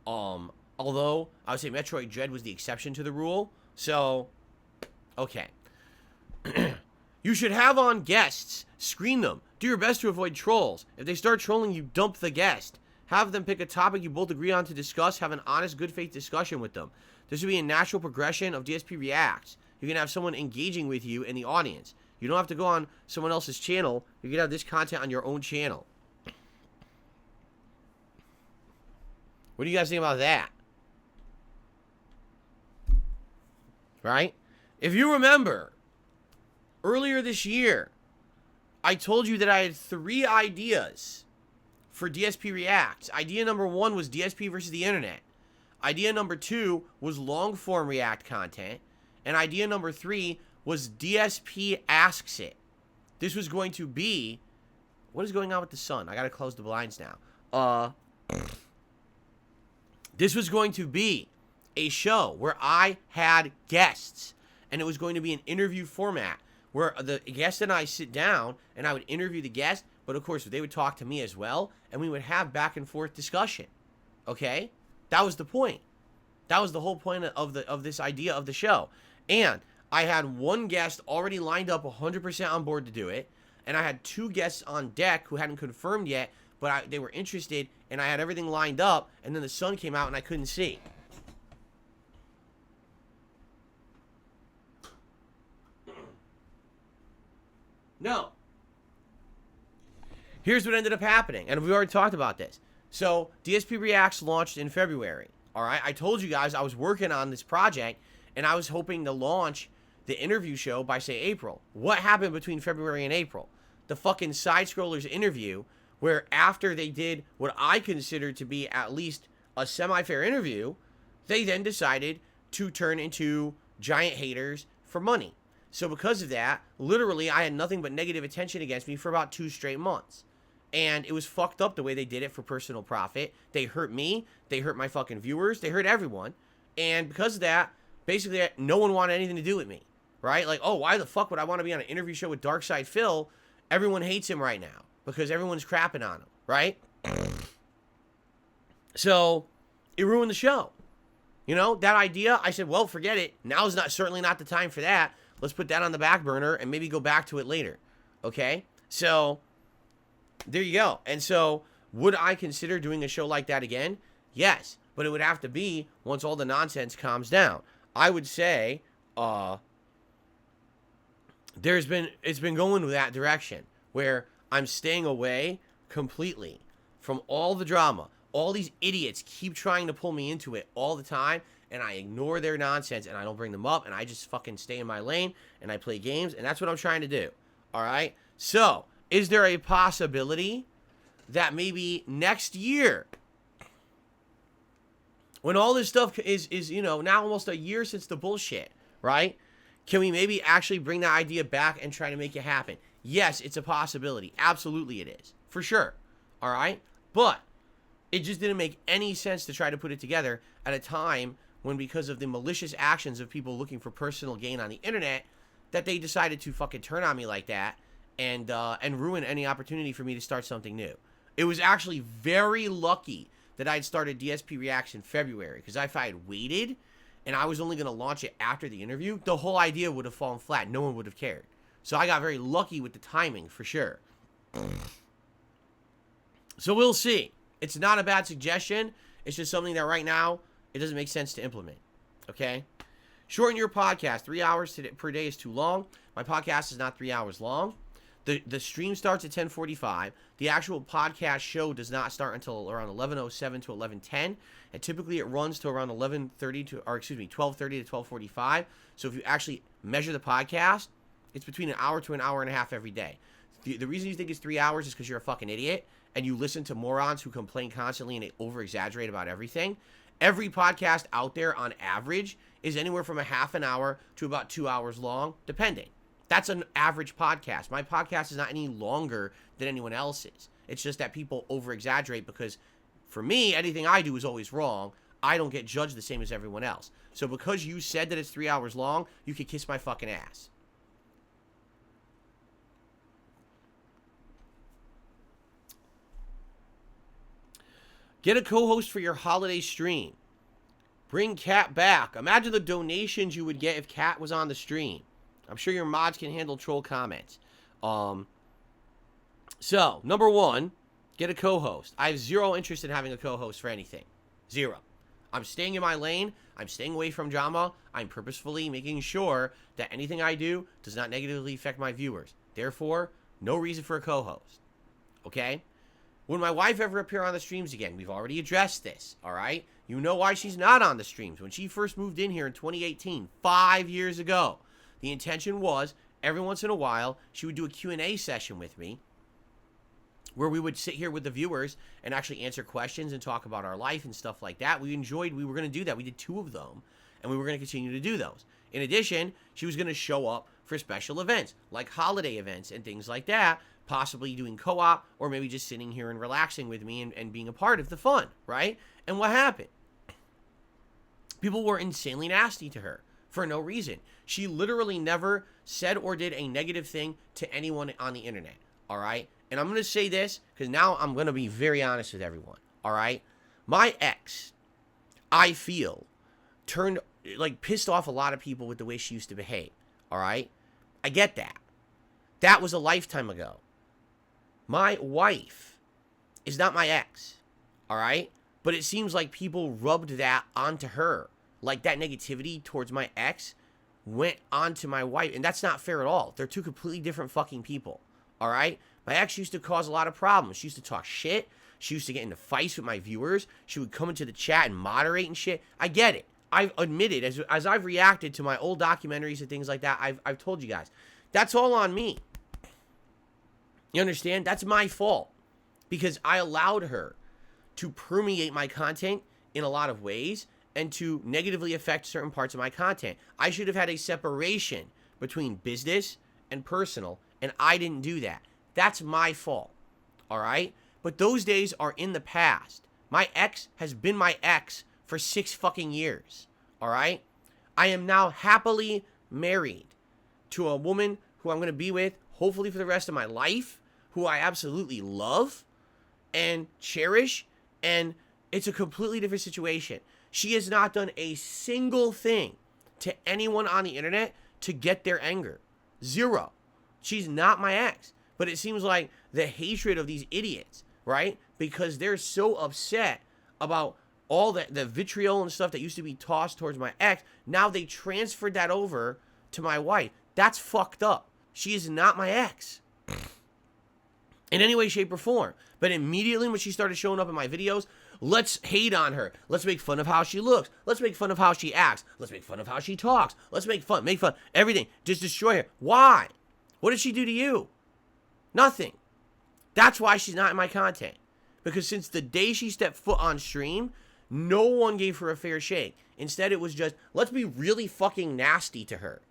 Although, I would say Metroid Dread was the exception to the rule. So, okay. You should have on guests. Screen them. Do your best to avoid trolls. If they start trolling you, dump the guest. Have them pick a topic you both agree on to discuss. Have an honest, good faith discussion with them. This would be a natural progression of DSP Reacts. You can have someone engaging with you in the audience. You don't have to go on someone else's channel. You can have this content on your own channel. What do you guys think about that? Right? If you remember, earlier this year, I told you that I had 3 ideas for DSP Reacts. Idea number 1 was DSP versus the internet. Idea number 2 was long form React content. And idea number 3 was DSP asks it. This was going to be... What is going on with the sun? I gotta close the blinds now. This was going to be a show where I had guests. And it was going to be an interview format where the guest and I sit down and I would interview the guest. But of course, they would talk to me as well. And we would have back and forth discussion. Okay? That was the point. That was the whole point of this idea of the show. And I had one guest already lined up 100% on board to do it. And I had 2 guests on deck who hadn't confirmed yet, but they were interested, and I had everything lined up, and then the sun came out and I couldn't see. No. Here's what ended up happening, and we've already talked about this. So, DSP Reacts launched in February. Alright, I told you guys I was working on this project, and I was hoping to launch the interview show by, say, April. What happened between February and April? The fucking Side Scrollers interview, where after they did what I considered to be at least a semi-fair interview, they then decided to turn into giant haters for money. So because of that, literally, I had nothing but negative attention against me for about 2 straight months. And it was fucked up the way they did it for personal profit. They hurt me. They hurt my fucking viewers. They hurt everyone. And because of that, basically, no one wanted anything to do with me. Right? Like, oh, why the fuck would I want to be on an interview show with Darkside Phil? Everyone hates him right now because everyone's crapping on him. Right? So, it ruined the show. You know, that idea, I said, well, forget it. Now's certainly not the time for that. Let's put that on the back burner and maybe go back to it later. Okay? So, there you go. And so, would I consider doing a show like that again? Yes. But it would have to be once all the nonsense calms down. I would say, it's been going that direction where I'm staying away completely from all the drama. All these idiots keep trying to pull me into it all the time, and I ignore their nonsense, and I don't bring them up, and I just fucking stay in my lane, and I play games, and that's what I'm trying to do. All right? So, is there a possibility that maybe next year, when all this stuff is you know, now almost a year since the bullshit, right? Can we maybe actually bring that idea back and try to make it happen? Yes, it's a possibility. Absolutely it is. For sure. All right? But it just didn't make any sense to try to put it together at a time when, because of the malicious actions of people looking for personal gain on the internet, that they decided to fucking turn on me like that and ruin any opportunity for me to start something new. It was actually very lucky that I'd started DSP Reacts in February, because if I had waited and I was only going to launch it after the interview, the whole idea would have fallen flat. No one would have cared. So I got very lucky with the timing, for sure. So we'll see. It's not a bad suggestion. It's just something that right now, it doesn't make sense to implement. Okay? Shorten your podcast. 3 hours per day is too long. My podcast is not 3 hours long. The stream starts at 10:45. The actual podcast show does not start until around 11:07 to 11:10. And typically it runs to around 12:30 to 12:45. So if you actually measure the podcast, it's between an hour to an hour and a half every day. The reason you think it's 3 hours is because you're a fucking idiot and you listen to morons who complain constantly and they over-exaggerate about everything. Every podcast out there on average is anywhere from a half an hour to about 2 hours long, depending. That's an average podcast. My podcast is not any longer than anyone else's. It's just that people over-exaggerate because, for me, anything I do is always wrong. I don't get judged the same as everyone else. So because you said that it's 3 hours long, you can kiss my fucking ass. Get a co-host for your holiday stream. Bring Kat back. Imagine the donations you would get if Kat was on the stream. I'm sure your mods can handle troll comments. So, number one, Get a co-host. I have zero interest in having a co-host for anything. Zero. I'm staying in my lane. I'm staying away from drama. I'm purposefully making sure that anything I do does not negatively affect my viewers. Therefore, no reason for a co-host. Okay? Will my wife ever appear on the streams again? We've already addressed this, all right? You know why she's not on the streams. When she first moved in here in 2018, 5 years ago, the intention was every once in a while she would do a Q&A session with me where we would sit here with the viewers and actually answer questions and talk about our life and stuff like that. We were going to do that. We did 2 of them, and we were going to continue to do those. In addition, she was going to show up for special events, like holiday events and things like that, possibly doing co-op or maybe just sitting here and relaxing with me and being a part of the fun, right? And what happened? People were insanely nasty to her for no reason. She literally never said or did a negative thing to anyone on the internet, all right? And I'm going to say this because now I'm going to be very honest with everyone, all right? My ex, I feel, pissed off a lot of people with the way she used to behave, all right? I get that. That was a lifetime ago. My wife is not my ex, all right? But it seems like people rubbed that onto her. Like that negativity towards my ex went onto my wife. And that's not fair at all. They're 2 completely different fucking people, all right? My ex used to cause a lot of problems. She used to talk shit. She used to get into fights with my viewers. She would come into the chat and moderate and shit. I get it. I've admitted, as I've reacted to my old documentaries and things like that, I've told you guys. That's all on me. You understand? That's my fault. Because I allowed her to permeate my content in a lot of ways and to negatively affect certain parts of my content. I should have had a separation between business and personal, and I didn't do that. That's my fault, all right? But those days are in the past. My ex has been my ex for 6 fucking years, all right? I am now happily married to a woman who I'm going to be with, hopefully for the rest of my life, who I absolutely love and cherish, and it's a completely different situation. She has not done a single thing to anyone on the internet to get their anger. 0. She's not my ex. But it seems like the hatred of these idiots, right? Because they're so upset about all the vitriol and stuff that used to be tossed towards my ex. Now they transferred that over to my wife. That's fucked up. She is not my ex in any way, shape, or form. But immediately when she started showing up in my videos, let's hate on her. Let's make fun of how she looks. Let's make fun of how she acts. Let's make fun of how she talks. Let's make fun, everything. Just destroy her. Why? What did she do to you? Nothing. That's why she's not in my content. Because since the day she stepped foot on stream, no one gave her a fair shake. Instead, it was just, let's be really fucking nasty to her.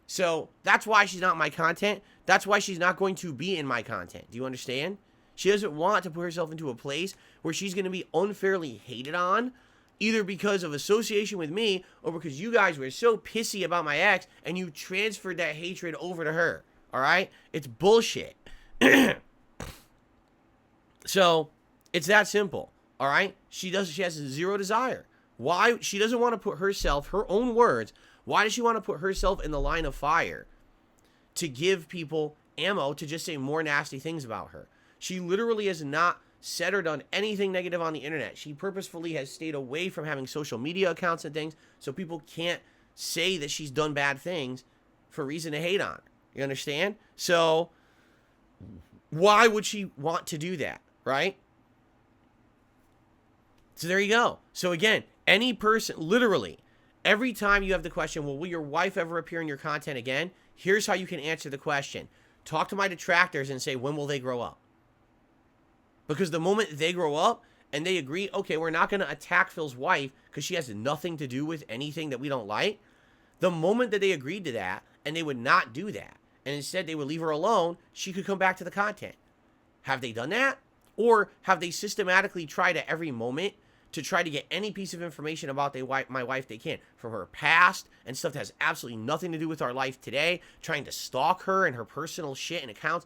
So that's why she's not in my content. That's why she's not going to be in my content. Do you understand? She doesn't want to put herself into a place where she's going to be unfairly hated on, either because of association with me or because you guys were so pissy about my ex and you transferred that hatred over to her. All right? It's bullshit. So, it's that simple. All right? She has 0 desire. Why? She doesn't want to put herself, her own words, why does she want to put herself in the line of fire to give people ammo to just say more nasty things about her? She literally has not said or done anything negative on the internet. She purposefully has stayed away from having social media accounts and things so people can't say that she's done bad things for reason to hate on her. You understand? So, why would she want to do that, right? So there you go. So again, any person, literally, every time you have the question, well, will your wife ever appear in your content again? Here's how you can answer the question. Talk to my detractors and say, when will they grow up? Because the moment they grow up and they agree, okay, we're not going to attack Phil's wife because she has nothing to do with anything that we don't like. The moment that they agreed to that and they would not do that, and instead they would leave her alone, she could come back to the content. Have they done that? Or have they systematically tried at every moment to try to get any piece of information about my wife they can, from her past and stuff that has absolutely nothing to do with our life today, trying to stalk her and her personal shit and accounts?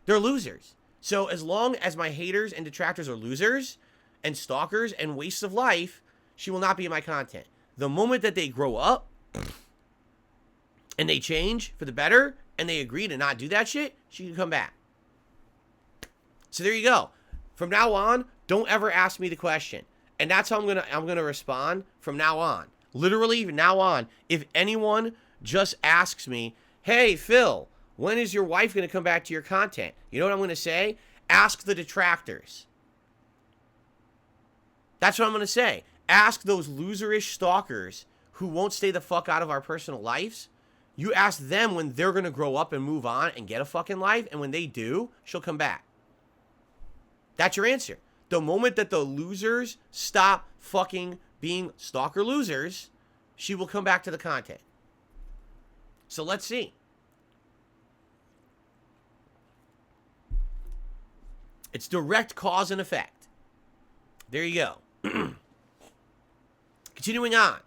They're losers. So as long as my haters and detractors are losers and stalkers and wastes of life, she will not be in my content. The moment that they grow up and they change for the better and they agree to not do that shit, she can come back. So there you go. From now on, don't ever ask me the question. And that's how I'm gonna respond from now on. Literally, from now on, if anyone just asks me, hey, Phil, when is your wife going to come back to your content? You know what I'm going to say? Ask the detractors. That's what I'm going to say. Ask those loserish stalkers who won't stay the fuck out of our personal lives. You ask them when they're going to grow up and move on and get a fucking life. And when they do, she'll come back. That's your answer. The moment that the losers stop fucking being stalker losers, she will come back to the content. So let's see. It's direct cause and effect. There you go. Continuing on.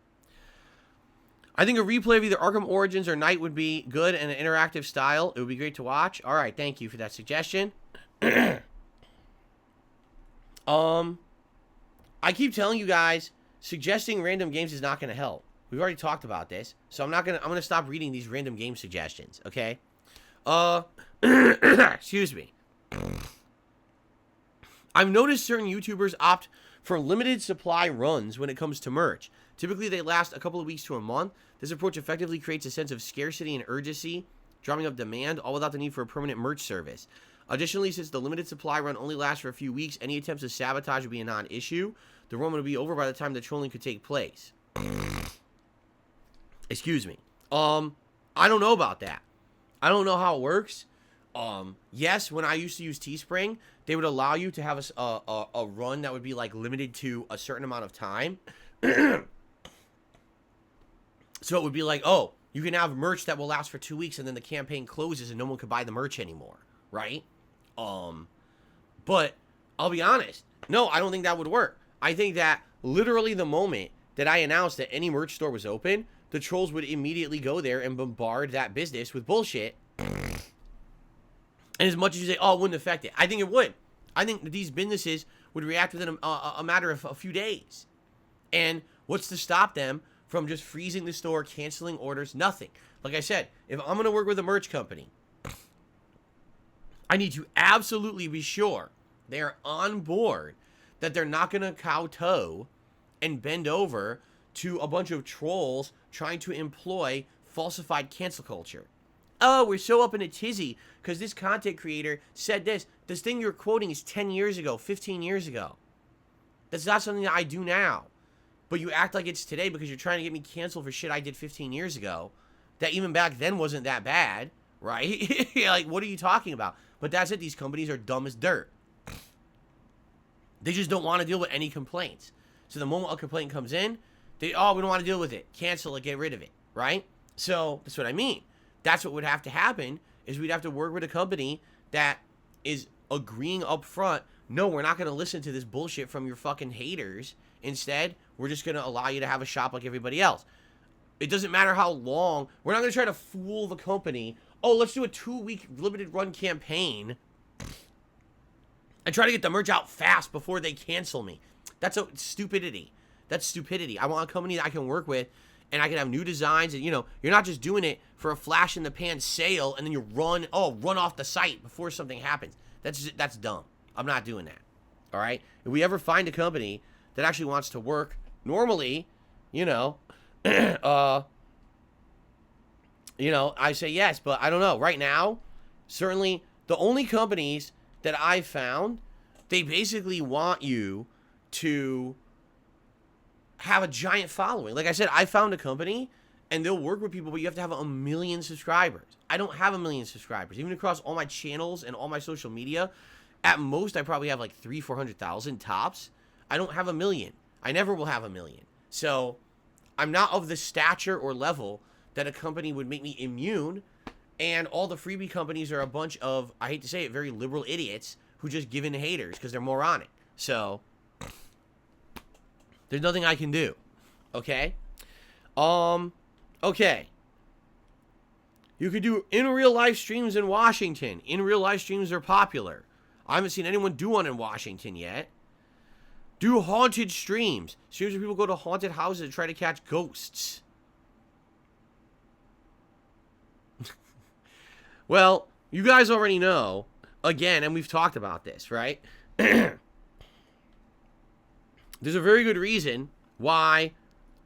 I think a replay of either Arkham Origins or Night would be good in an interactive style. It would be great to watch. All right, thank you for that suggestion. I keep telling you guys, suggesting random games is not going to help. We've already talked about this, so I'm going to stop reading these random game suggestions, okay? Excuse me. I've noticed certain YouTubers opt for limited supply runs when it comes to merch. Typically, they last a couple of weeks to a month. This approach effectively creates a sense of scarcity and urgency, drumming up demand, all without the need for a permanent merch service. Additionally, since the limited supply run only lasts for a few weeks, any attempts to sabotage would be a non-issue. The run would be over by the time the trolling could take place. Excuse me. I don't know about that. I don't know how it works. Yes, when I used to use Teespring, they would allow you to have a run that would be like limited to a certain amount of time. So it would be like, oh, you can have merch that will last for 2 weeks and then the campaign closes and no one can buy the merch anymore, right? But I'll be honest. No, I don't think that would work. I think that literally the moment that I announced that any merch store was open, the trolls would immediately go there and bombard that business with bullshit. And as much as you say, oh, it wouldn't affect it, I think it would. I think that these businesses would react within a matter of a few days. And what's to stop them from just freezing the store, canceling orders? Nothing. Like I said, if I'm going to work with a merch company, I need to absolutely be sure they are on board, that they're not going to kowtow and bend over to a bunch of trolls trying to employ falsified cancel culture. Oh, we're so up in a tizzy because this content creator said this. This thing you're quoting is 10 years ago, 15 years ago. That's not something that I do now. But you act like it's today because you're trying to get me canceled for shit I did 15 years ago. That even back then wasn't that bad, right? Like, what are you talking about? But that's it. These companies are dumb as dirt. They just don't want to deal with any complaints. So the moment a complaint comes in, we don't want to deal with it. Cancel it, get rid of it, right? So that's what I mean. That's what would have to happen, is we'd have to work with a company that is agreeing up front, no, we're not going to listen to this bullshit from your fucking haters. Instead, we're just going to allow you to have a shop like everybody else. It doesn't matter how long. We're not going to try to fool the company. Oh, let's do a 2-week limited run campaign and try to get the merch out fast before they cancel me. That's stupidity. That's stupidity. I want a company that I can work with and I can have new designs. And, you're not just doing it for a flash in the pan sale and then you run off the site before something happens. That's dumb. I'm not doing that. All right? If we ever find a company that actually wants to work normally, I say yes, but I don't know. Right now, certainly the only companies that I've found, they basically want you to have a giant following. Like I said, I found a company and they'll work with people, but you have to have 1 million subscribers. I don't have 1 million subscribers. Even across all my channels and all my social media, at most I probably have like 300,000-400,000 tops. I don't have 1 million. I never will have 1 million. So I'm not of the stature or level that a company would make me immune. And all the freebie companies are a bunch of, I hate to say it, very liberal idiots who just give in to haters because they're moronic. So there's nothing I can do. Okay? Okay. You could do in real life streams in Washington. In real life streams are popular. I haven't seen anyone do one in Washington yet. Do haunted streams. Streams where people go to haunted houses and try to catch ghosts. Well, you guys already know again, and we've talked about this, right? There's a very good reason why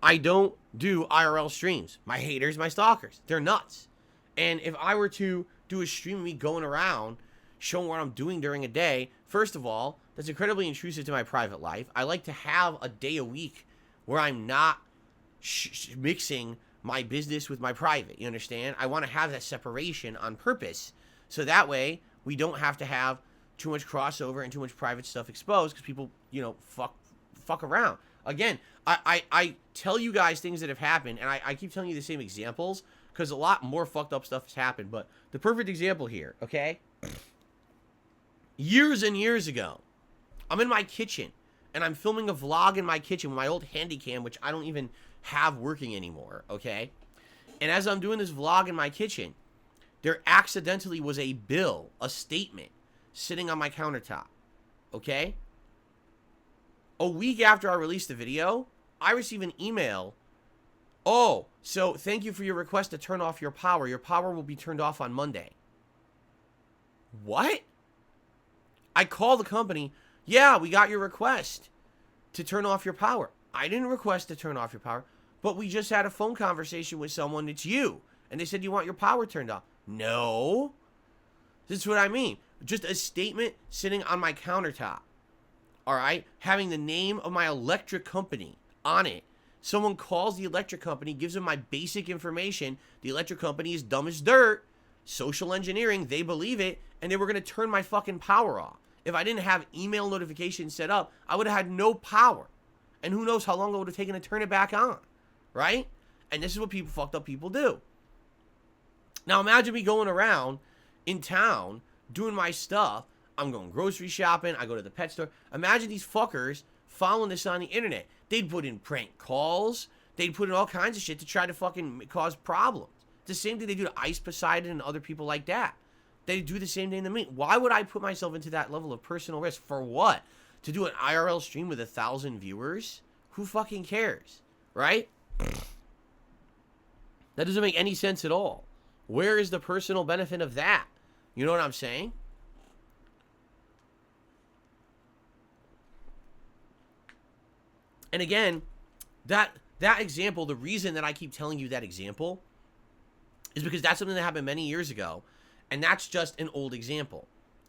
I don't do IRL streams. My haters, my stalkers, they're nuts. And if I were to do a stream of me going around showing what I'm doing during a day, first of all, that's incredibly intrusive to my private life. I like to have a day a week where I'm not mixing my business with my private. You understand? I want to have that separation on purpose, so that way we don't have to have too much crossover and too much private stuff exposed, because people, you know, fuck around. Again, I tell you guys things that have happened, and I keep telling you the same examples because a lot more fucked up stuff has happened. But the perfect example here, okay? Years and years ago, I'm in my kitchen, and I'm filming a vlog in my kitchen with my old Handycam, which I don't even have working anymore, okay? And as I'm doing this vlog in my kitchen, there accidentally was a bill, a statement, sitting on my countertop, okay? A week after I released the video, I receive an email. Oh, so thank you for your request to turn off your power. Your power will be turned off on Monday. What? I call the company. Yeah, we got your request to turn off your power. I didn't request to turn off your power, but we just had a phone conversation with someone. It's you. And they said you want your power turned off. No. This is what I mean. Just a statement sitting on my countertop. All right? Having the name of my electric company on it. Someone calls the electric company, gives them my basic information. The electric company is dumb as dirt. Social engineering, they believe it, and they were going to turn my fucking power off. If I didn't have email notifications set up, I would have had no power. And who knows how long it would have taken to turn it back on, right? And this is what fucked up people do. Now imagine me going around in town doing my stuff. I'm going grocery shopping. I go to the pet store. Imagine these fuckers following this on the internet. They'd put in prank calls. They'd put in all kinds of shit to try to fucking cause problems. It's the same thing they do to Ice Poseidon and other people like that. They do the same thing to me. Why would I put myself into that level of personal risk? For what? To do an IRL stream with 1,000 viewers? Who fucking cares? Right? That doesn't make any sense at all. Where is the personal benefit of that? You know what I'm saying? And again, that example, the reason that I keep telling you that example is because that's something that happened many years ago. And that's just an old example.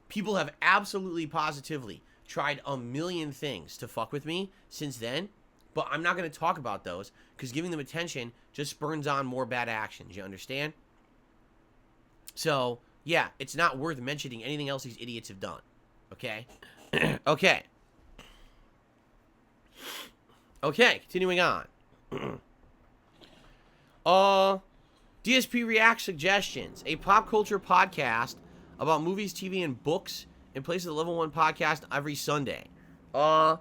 People have absolutely positively tried a million things to fuck with me since then, but I'm not going to talk about those because giving them attention just spurns on more bad actions. You understand? So, yeah, it's not worth mentioning anything else these idiots have done. Okay? Okay. Okay, continuing on. DSP React Suggestions, a pop culture podcast about movies, TV, and books in place of the Level 1 podcast every Sunday. I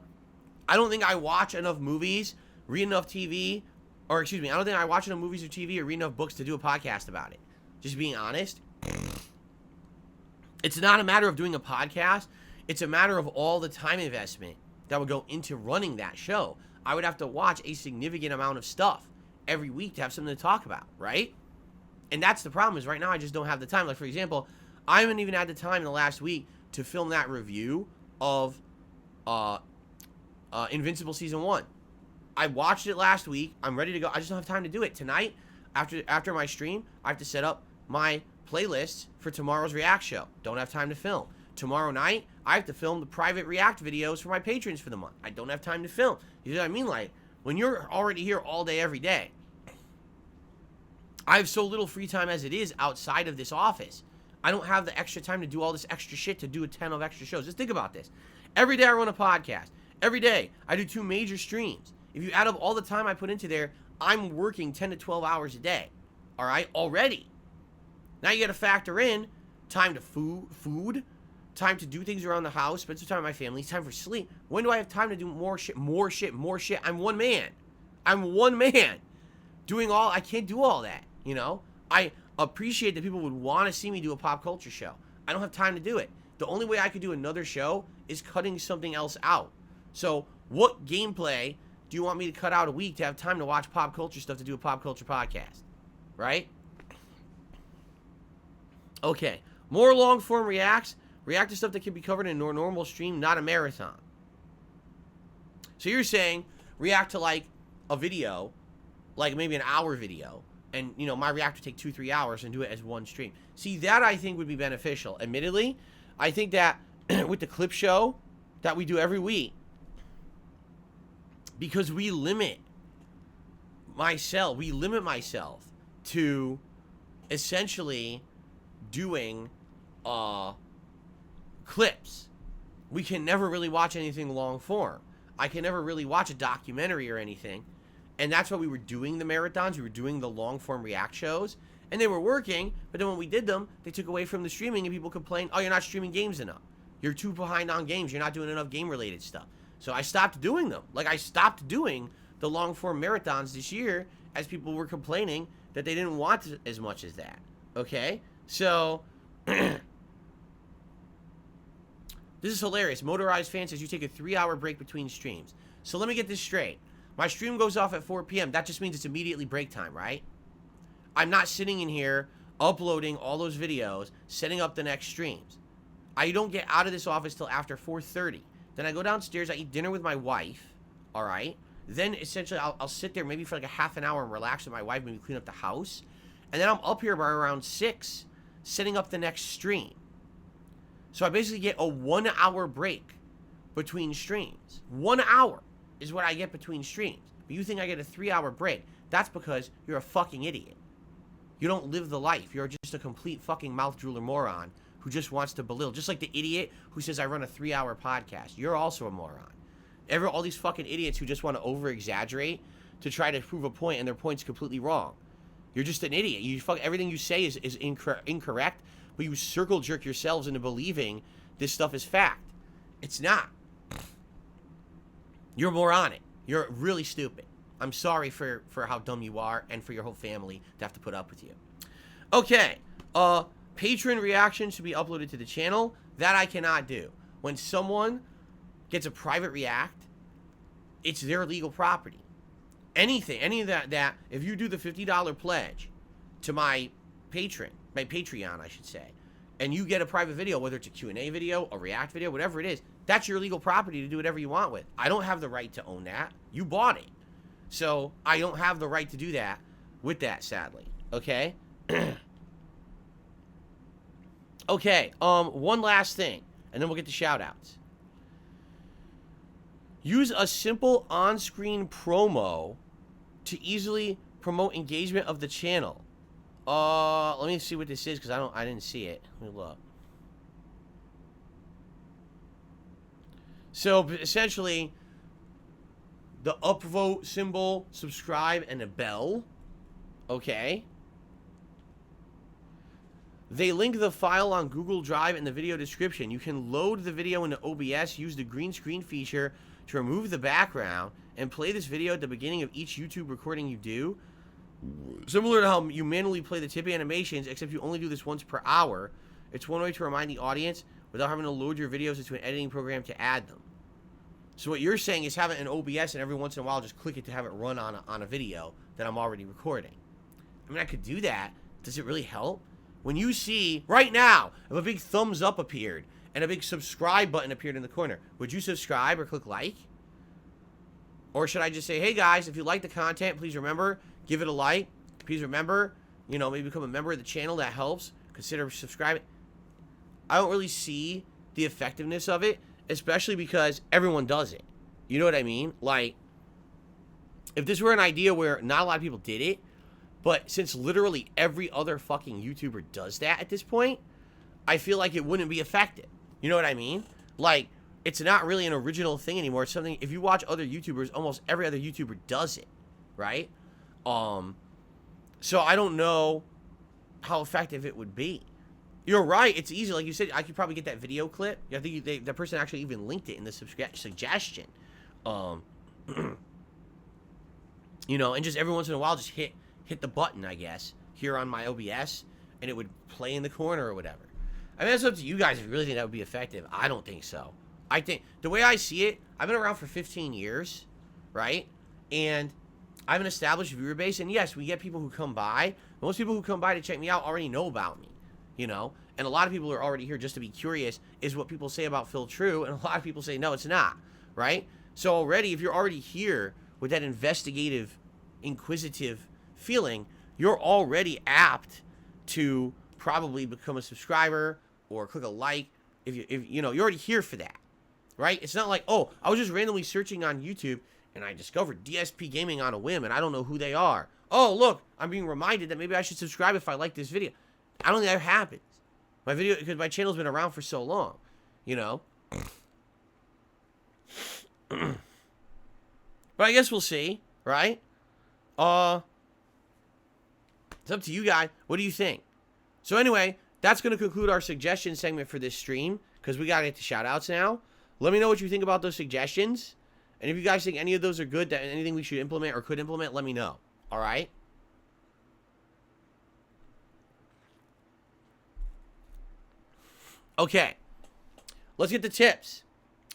don't think I watch enough movies, read enough TV, or excuse me, I don't think I watch enough movies or TV or read enough books to do a podcast about it. Just being honest. It's not a matter of doing a podcast. It's a matter of all the time investment that would go into running that show. I would have to watch a significant amount of stuff every week to have something to talk about, right? And that's the problem, is right now I just don't have the time. Like, for example, I haven't even had the time in the last week to film that review of Invincible Season 1. I watched it last week. I'm ready to go. I just don't have time to do it. Tonight, after my stream, I have to set up my playlists for tomorrow's React show. Don't have time to film. Tomorrow night, I have to film the private React videos for my patrons for the month. I don't have time to film. You know what I mean? Like, when you're already here all day, every day, I have so little free time as it is outside of this office. I don't have the extra time to do all this extra shit to do a 10 of extra shows. Just think about this. Every day I run a podcast. Every day I do 2 major streams. If you add up all the time I put into there, I'm working 10 to 12 hours a day. All right? Already. Now you got to factor in time to food, time to do things around the house, spend some time with my family, time for sleep. When do I have time to do more shit? I'm one man. Doing all, I can't do all that, you know? I appreciate that people would want to see me do a pop culture show. I don't have time to do it. The only way I could do another show is cutting something else out. So what gameplay do you want me to cut out a week to have time to watch pop culture stuff to do a pop culture podcast? Right? Okay. More long form reacts. React to stuff that can be covered in a normal stream, not a marathon. So you're saying react to like a video, like maybe an hour video, and you know my react would take 2-3 hours and do it as one stream. See, that I think would be beneficial. Admittedly, I think that with the clip show that we do every week, because we limit myself to essentially doing clips. We can never really watch anything long form. I can never really watch a documentary or anything. And that's why we were doing the marathons. We were doing the long form react shows. And they were working. But then when we did them, they took away from the streaming. And people complained, oh, you're not streaming games enough. You're too behind on games. You're not doing enough game related stuff. So I stopped doing them. Like I stopped doing the long form marathons this year as people were complaining that they didn't want as much as that. Okay? So this is hilarious. Motorized fan says you take a 3-hour break between streams. So let me get this straight. My stream goes off at 4 p.m. That just means it's immediately break time, right? I'm not sitting in here uploading all those videos, setting up the next streams. I don't get out of this office till after 4:30. Then I go downstairs, I eat dinner with my wife, all right? Then essentially I'll sit there maybe for like a half an hour and relax with my wife, maybe clean up the house. And then I'm up here by around 6, setting up the next stream. So I basically get a 1-hour break between streams. 1 hour is what I get between streams. But you think I get a 3-hour break. That's because you're a fucking idiot. You don't live the life. You're just a complete fucking mouth drooler moron who just wants to belittle. Just like the idiot who says I run a 3-hour podcast. You're also a moron. All these fucking idiots who just want to over-exaggerate to try to prove a point and their point's completely wrong. You're just an idiot. Everything you say is incorrect. But you circle jerk yourselves into believing this stuff is fact. It's not. You're moronic. You're really stupid. I'm sorry for how dumb you are and for your whole family to have to put up with you. Okay. Patron reactions should be uploaded to the channel. That I cannot do. When someone gets a private react, it's their legal property. Any of that, if you do the $50 pledge to my Patreon, I should say, and you get a private video, whether it's a Q&A video, a react video, whatever it is, that's your legal property to do whatever you want with. I don't have the right to own that. You bought it. So I don't have the right to do that with that, sadly. Okay? Okay, one last thing, and then we'll get to shout-outs. Use a simple on-screen promo to easily promote engagement of the channel. Let me see what this is, because I didn't see it. Let me look. So, essentially, the upvote symbol, subscribe, and a bell. Okay. They link the file on Google Drive in the video description. You can load the video into OBS, use the green screen feature to remove the background, and play this video at the beginning of each YouTube recording you do. Similar to how you manually play the tip animations, except you only do this once per hour. It's one way to remind the audience without having to load your videos into an editing program to add them. So what you're saying is have it in OBS and every once in a while just click it to have it run on a video that I'm already recording. I mean, I could do that. Does it really help? When you see, right now, if a big thumbs up appeared and a big subscribe button appeared in the corner, would you subscribe or click like? Or should I just say, hey guys, if you like the content, please remember, give it a like. Please remember, you know, maybe become a member of the channel. That helps. Consider subscribing. I don't really see the effectiveness of it, especially because everyone does it. You know what I mean? Like, if this were an idea where not a lot of people did it, but since literally every other fucking YouTuber does that at this point, I feel like it wouldn't be effective. You know what I mean? Like, it's not really an original thing anymore. It's something, if you watch other YouTubers, almost every other YouTuber does it, right? So I don't know how effective it would be. You're right, it's easy. Like you said, I could probably get that video clip. I think that person actually even linked it in the suggestion. You know, and just every once in a while, just hit the button, I guess, here on my OBS, and it would play in the corner or whatever. I mean, that's up to you guys if you really think that would be effective. I don't think so. I think, the way I see it, I've been around for 15 years, right? And I have an established viewer base, and yes, we get people who come by. Most people who come by to check me out already know about me, you know? and a lot of people are already here just to be curious, is what people say about Phil true? And a lot of people say, no, it's not, right? So already, if you're already here with that investigative, inquisitive feeling, you're already apt to probably become a subscriber or click a like. If you know, you're already here for that, right? It's not like, oh, I was just randomly searching on YouTube and I discovered DSPGaming on a whim and I don't know who they are. Oh, look, I'm being reminded that maybe I should subscribe if I like this video. I don't think that happens. Because my channel's been around for so long, you know? But I guess we'll see, right? It's up to you guys. What do you think? So anyway, that's going to conclude our suggestion segment for this stream, because we got to get to shout-outs now. Let me know what you think about those suggestions. And if you guys think any of those are good, that anything we should implement or could implement, let me know. All right? Okay. Let's get the tips.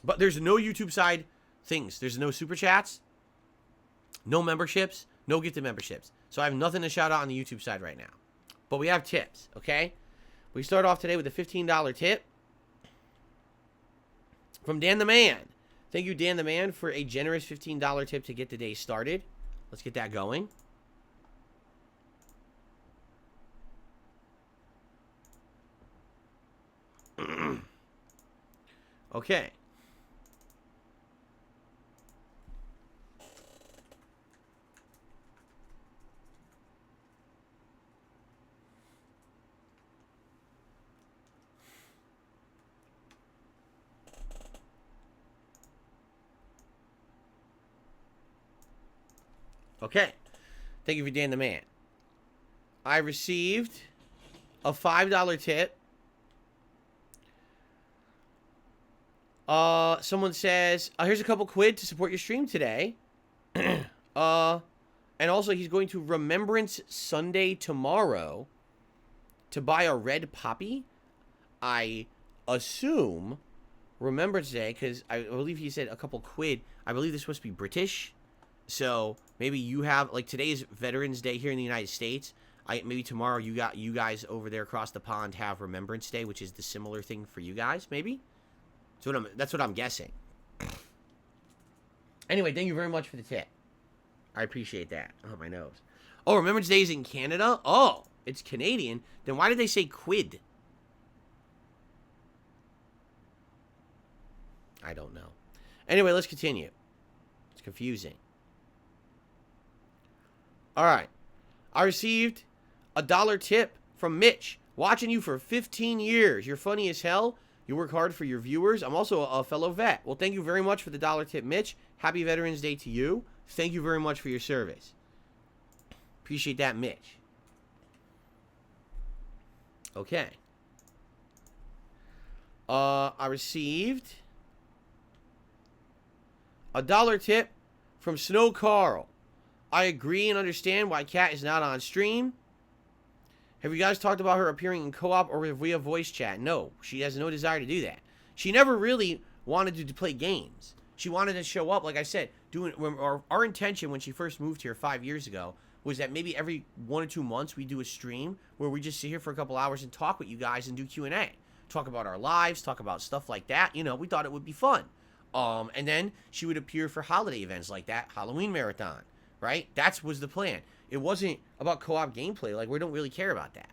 But there's no YouTube side things. There's no super chats, no memberships, no gifted memberships. So I have nothing to shout out on the YouTube side right now. But we have tips, okay? We start off today with a $15 tip from Dan the Man. Thank you, Dan the Man, for a generous $15 tip to get the day started. Let's get that going. Okay. Okay. Thank you for Dan the Man. I received a $5 tip. Someone says, here's a couple quid to support your stream today. And also he's going to Remembrance Sunday tomorrow to buy a red poppy. I assume Remembrance Day, because I believe he said a couple quid. I believe this is supposed to be British. So maybe you have, like, today is Veterans Day here in the United States. Maybe tomorrow you guys over there across the pond have Remembrance Day, which is the similar thing for you guys, maybe? That's what I'm guessing. Anyway, thank you very much for the tip. I appreciate that. Oh, my nose. Oh, Remembrance Day is in Canada? Oh, it's Canadian. Then why did they say quid? I don't know. Anyway, let's continue. It's confusing. All right. I received a $1 tip from Mitch. Watching you for 15 years. You're funny as hell. You work hard for your viewers. I'm also a fellow vet. Well, thank you very much for the $1 tip, Mitch. Happy Veterans Day to you. Thank you very much for your service. Appreciate that, Mitch. Okay. I received a $1 tip from Snow Carl. I agree and understand why Kat is not on stream. Have you guys talked about her appearing in co-op or via voice chat? No, she has no desire to do that. She never really wanted to play games. She wanted to show up, like I said, our intention when she first moved here 5 years ago was that maybe every 1 or 2 months we do a stream where we just sit here for a couple hours and talk with you guys and do Q&A. Talk about our lives, talk about stuff like that. You know, we thought it would be fun. And then she would appear for holiday events like that, Halloween Marathon, right? That was the plan. It wasn't about co-op gameplay. Like, we don't really care about that.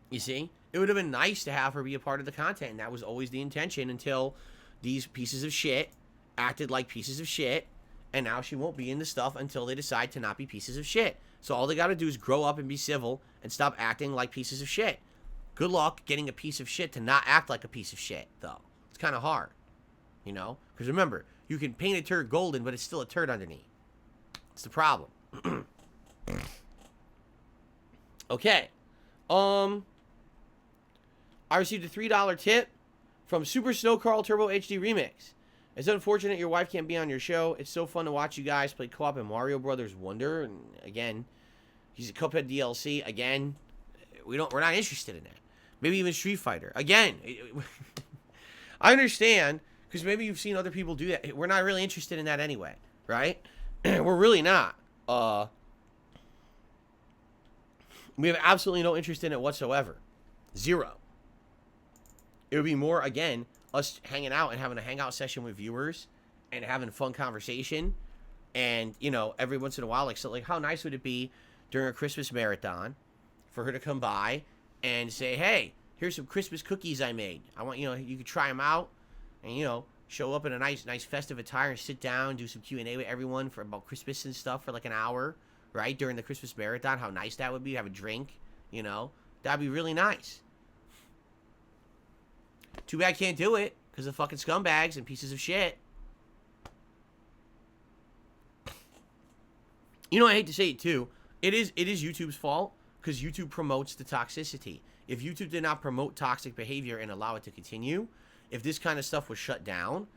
You see? It would have been nice to have her be a part of the content, and that was always the intention until these pieces of shit acted like pieces of shit, and now she won't be in the stuff until they decide to not be pieces of shit. So all they got to do is grow up and be civil and stop acting like pieces of shit. Good luck getting a piece of shit to not act like a piece of shit, though. It's kind of hard, you know? Because remember, you can paint a turd golden, but it's still a turd underneath. It's the problem. Okay. I received a $3 tip from Super Snow Carl Turbo HD Remix. It's unfortunate your wife can't be on your show. It's so fun to watch you guys play co-op in Mario Brothers Wonder. And again, he's a Cuphead DLC. Again, we're not interested in that. Maybe even Street Fighter. Again, I understand, because maybe you've seen other people do that. We're not really interested in that anyway, right? We're really not. We have absolutely no interest in it whatsoever. Zero. It would be more, again, us hanging out and having a hangout session with viewers and having fun conversation. And, you know, every once in a while, like, so, like, how nice would it be during a Christmas marathon for her to come by and say, hey, here's some Christmas cookies I made. I want, you know, you could try them out and, you know, show up in a nice festive attire and sit down, do some Q&A with everyone for about Christmas and stuff for like an hour, right? During the Christmas marathon, how nice that would be. Have a drink, you know, that'd be really nice. Too bad I can't do it because of fucking scumbags and pieces of shit. You know, I hate to say it too. It is YouTube's fault because YouTube promotes the toxicity. If YouTube did not promote toxic behavior and allow it to continue, if this kind of stuff was shut down,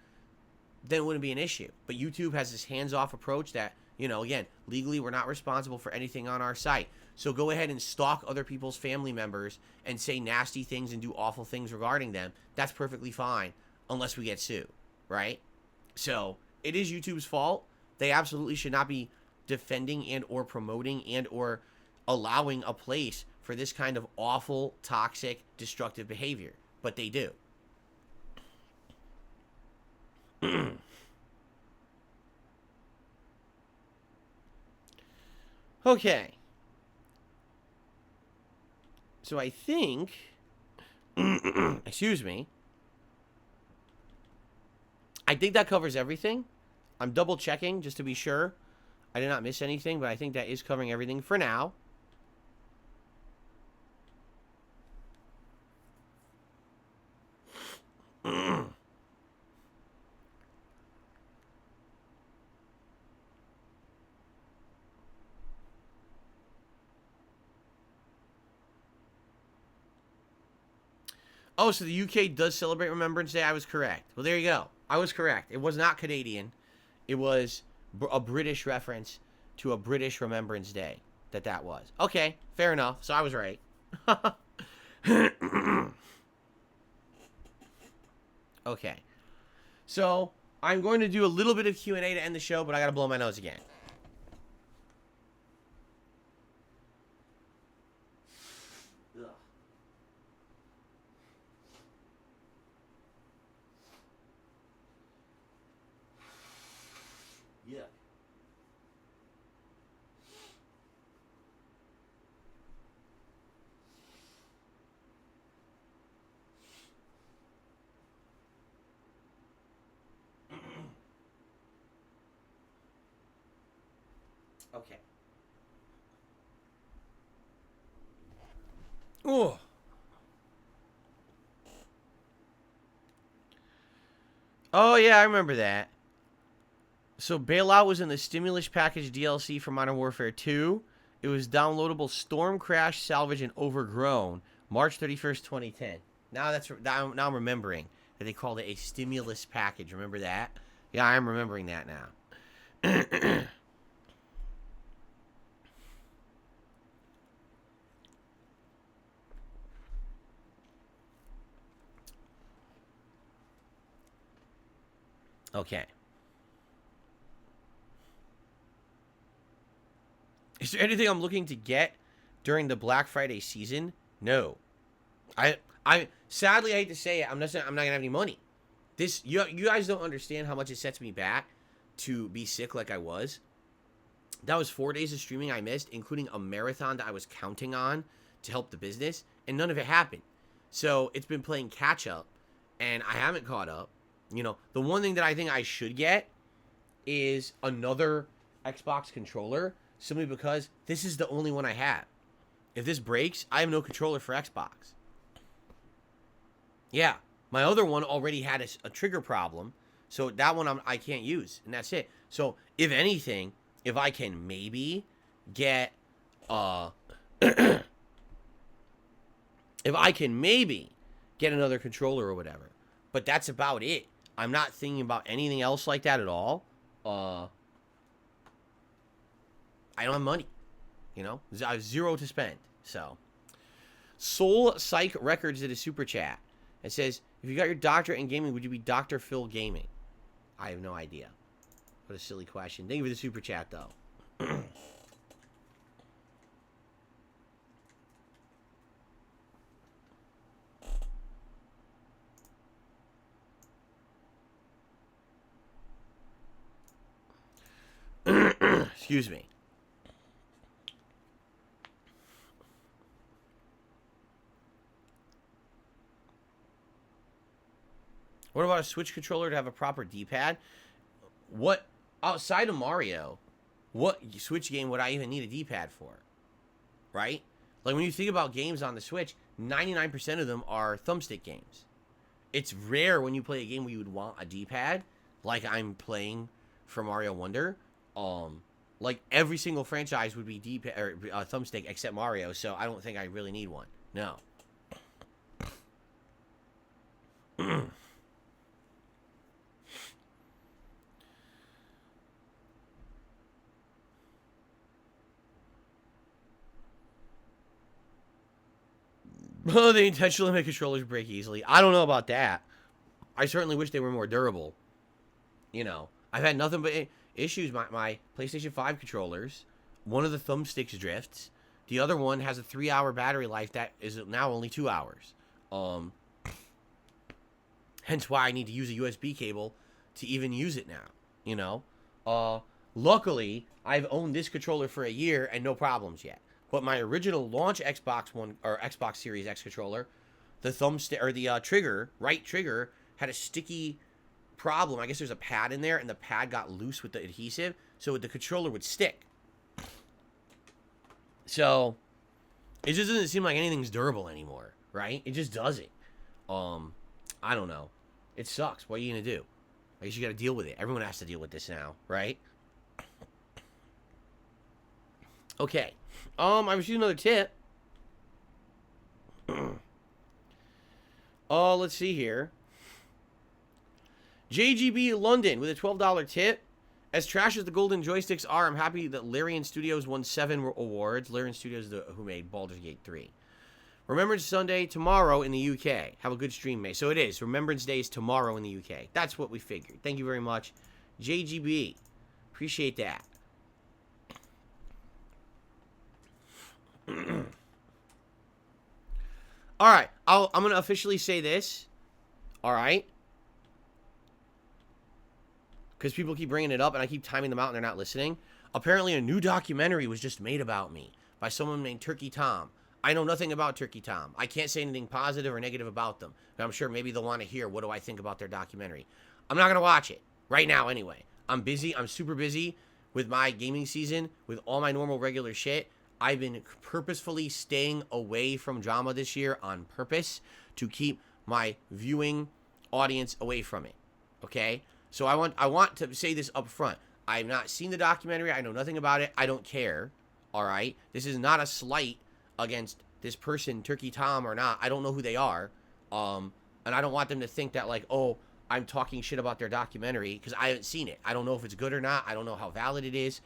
then it wouldn't be an issue. But YouTube has this hands-off approach that, you know, again, legally we're not responsible for anything on our site. So go ahead and stalk other people's family members and say nasty things and do awful things regarding them. That's perfectly fine unless we get sued, right? So it is YouTube's fault. They absolutely should not be defending and or promoting and or allowing a place for this kind of awful, toxic, destructive behavior. But they do. Okay. So I think, excuse me, I think that covers everything. I'm double checking just to be sure I did not miss anything, but I think that is covering everything for now. Oh, so the UK does celebrate Remembrance Day? I was correct. Well, there you go. I was correct. It was not Canadian. It was a British reference to a British Remembrance Day that was. Okay, fair enough. So I was right. Okay. So I'm going to do a little bit of Q&A to end the show, but I got to blow my nose again. Yeah. Okay. Oh. Oh yeah, I remember that. So Bailout was in the Stimulus Package DLC for Modern Warfare 2. It was downloadable Storm Crash, Salvage, and Overgrown, March 31st, 2010. Now I'm remembering that they called it a Stimulus Package. Remember that? Yeah, I'm remembering that now. Okay. Is there anything I'm looking to get during the Black Friday season? No. I sadly I hate to say it, I'm not gonna have any money. You guys don't understand how much it sets me back to be sick like I was. That was 4 days of streaming I missed, including a marathon that I was counting on to help the business, and none of it happened. So it's been playing catch up, and I haven't caught up. You know, the one thing that I think I should get is another Xbox controller, simply because this is the only one I have. If this breaks, I have no controller for Xbox. Yeah, my other one already had a trigger problem, so that one I can't use, and that's it. So if anything, if I can maybe get if I can maybe get another controller or whatever, but that's about it. I'm not thinking about anything else like that at all. I don't have money, you know. I have zero to spend. So, Soul Psych Records did a super chat. It says, "If you got your doctorate in gaming, would you be Dr. Phil Gaming?" I have no idea. What a silly question. Thank you for the super chat, though. Excuse me. What about a Switch controller to have a proper D-pad? What, outside of Mario, what Switch game would I even need a D-pad for? Right? Like, when you think about games on the Switch, 99% of them are thumbstick games. It's rare when you play a game where you would want a D-pad, like I'm playing for Mario Wonder. Like, every single franchise would be D-pad or thumbstick except Mario, so I don't think I really need one. No. Oh, they intentionally make controllers break easily. I don't know about that. I certainly wish they were more durable. You know, I've had nothing but issues. My PlayStation 5 controllers, one of the thumbsticks drifts. The other one has a 3-hour battery life that is now only 2 hours. Hence why I need to use a USB cable to even use it now. You know, luckily I've owned this controller for a year and no problems yet. But my original launch Xbox One or Xbox Series X controller, the thumbstick or the right trigger had a sticky problem. I guess there's a pad in there, and the pad got loose with the adhesive, so the controller would stick. So it just doesn't seem like anything's durable anymore, right? It just doesn't. I don't know. It sucks. What are you gonna do? I guess you got to deal with it. Everyone has to deal with this now, right? Okay. I received another tip. Let's see here. JGB London with a $12 tip. As trash as the golden joysticks are, I'm happy that Larian Studios won 7 awards. Larian Studios, who made Baldur's Gate 3. Remembrance Sunday tomorrow in the UK. Have a good stream, mate. So it is. Remembrance Day is tomorrow in the UK. That's what we figured. Thank you very much, JGB. Appreciate that. All right, I'm gonna officially say this. All right, because people keep bringing it up and I keep timing them out and they're not listening. Apparently, a new documentary was just made about me by someone named Turkey Tom. I know nothing about Turkey Tom. I can't say anything positive or negative about them. And I'm sure maybe they'll want to hear what do I think about their documentary. I'm not gonna watch it right now anyway. I'm busy. I'm super busy with my gaming season, with all my normal regular shit. I've been purposefully staying away from drama this year on purpose to keep my viewing audience away from it. Okay? So I want to say this up front. I have not seen the documentary. I know nothing about it. I don't care. All right? This is not a slight against this person, Turkey Tom or not. I don't know who they are. And I don't want them to think that, like, oh, I'm talking shit about their documentary because I haven't seen it. I don't know if it's good or not. I don't know how valid it is.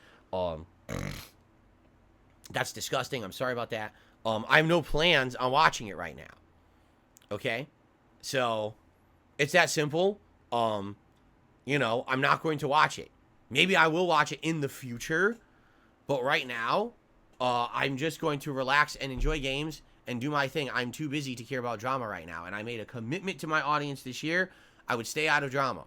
That's disgusting. I'm sorry about that. I have no plans on watching it right now. Okay? So, it's that simple. You know, I'm not going to watch it. Maybe I will watch it in the future. But right now, I'm just going to relax and enjoy games and do my thing. I'm too busy to care about drama right now. And I made a commitment to my audience this year. I would stay out of drama.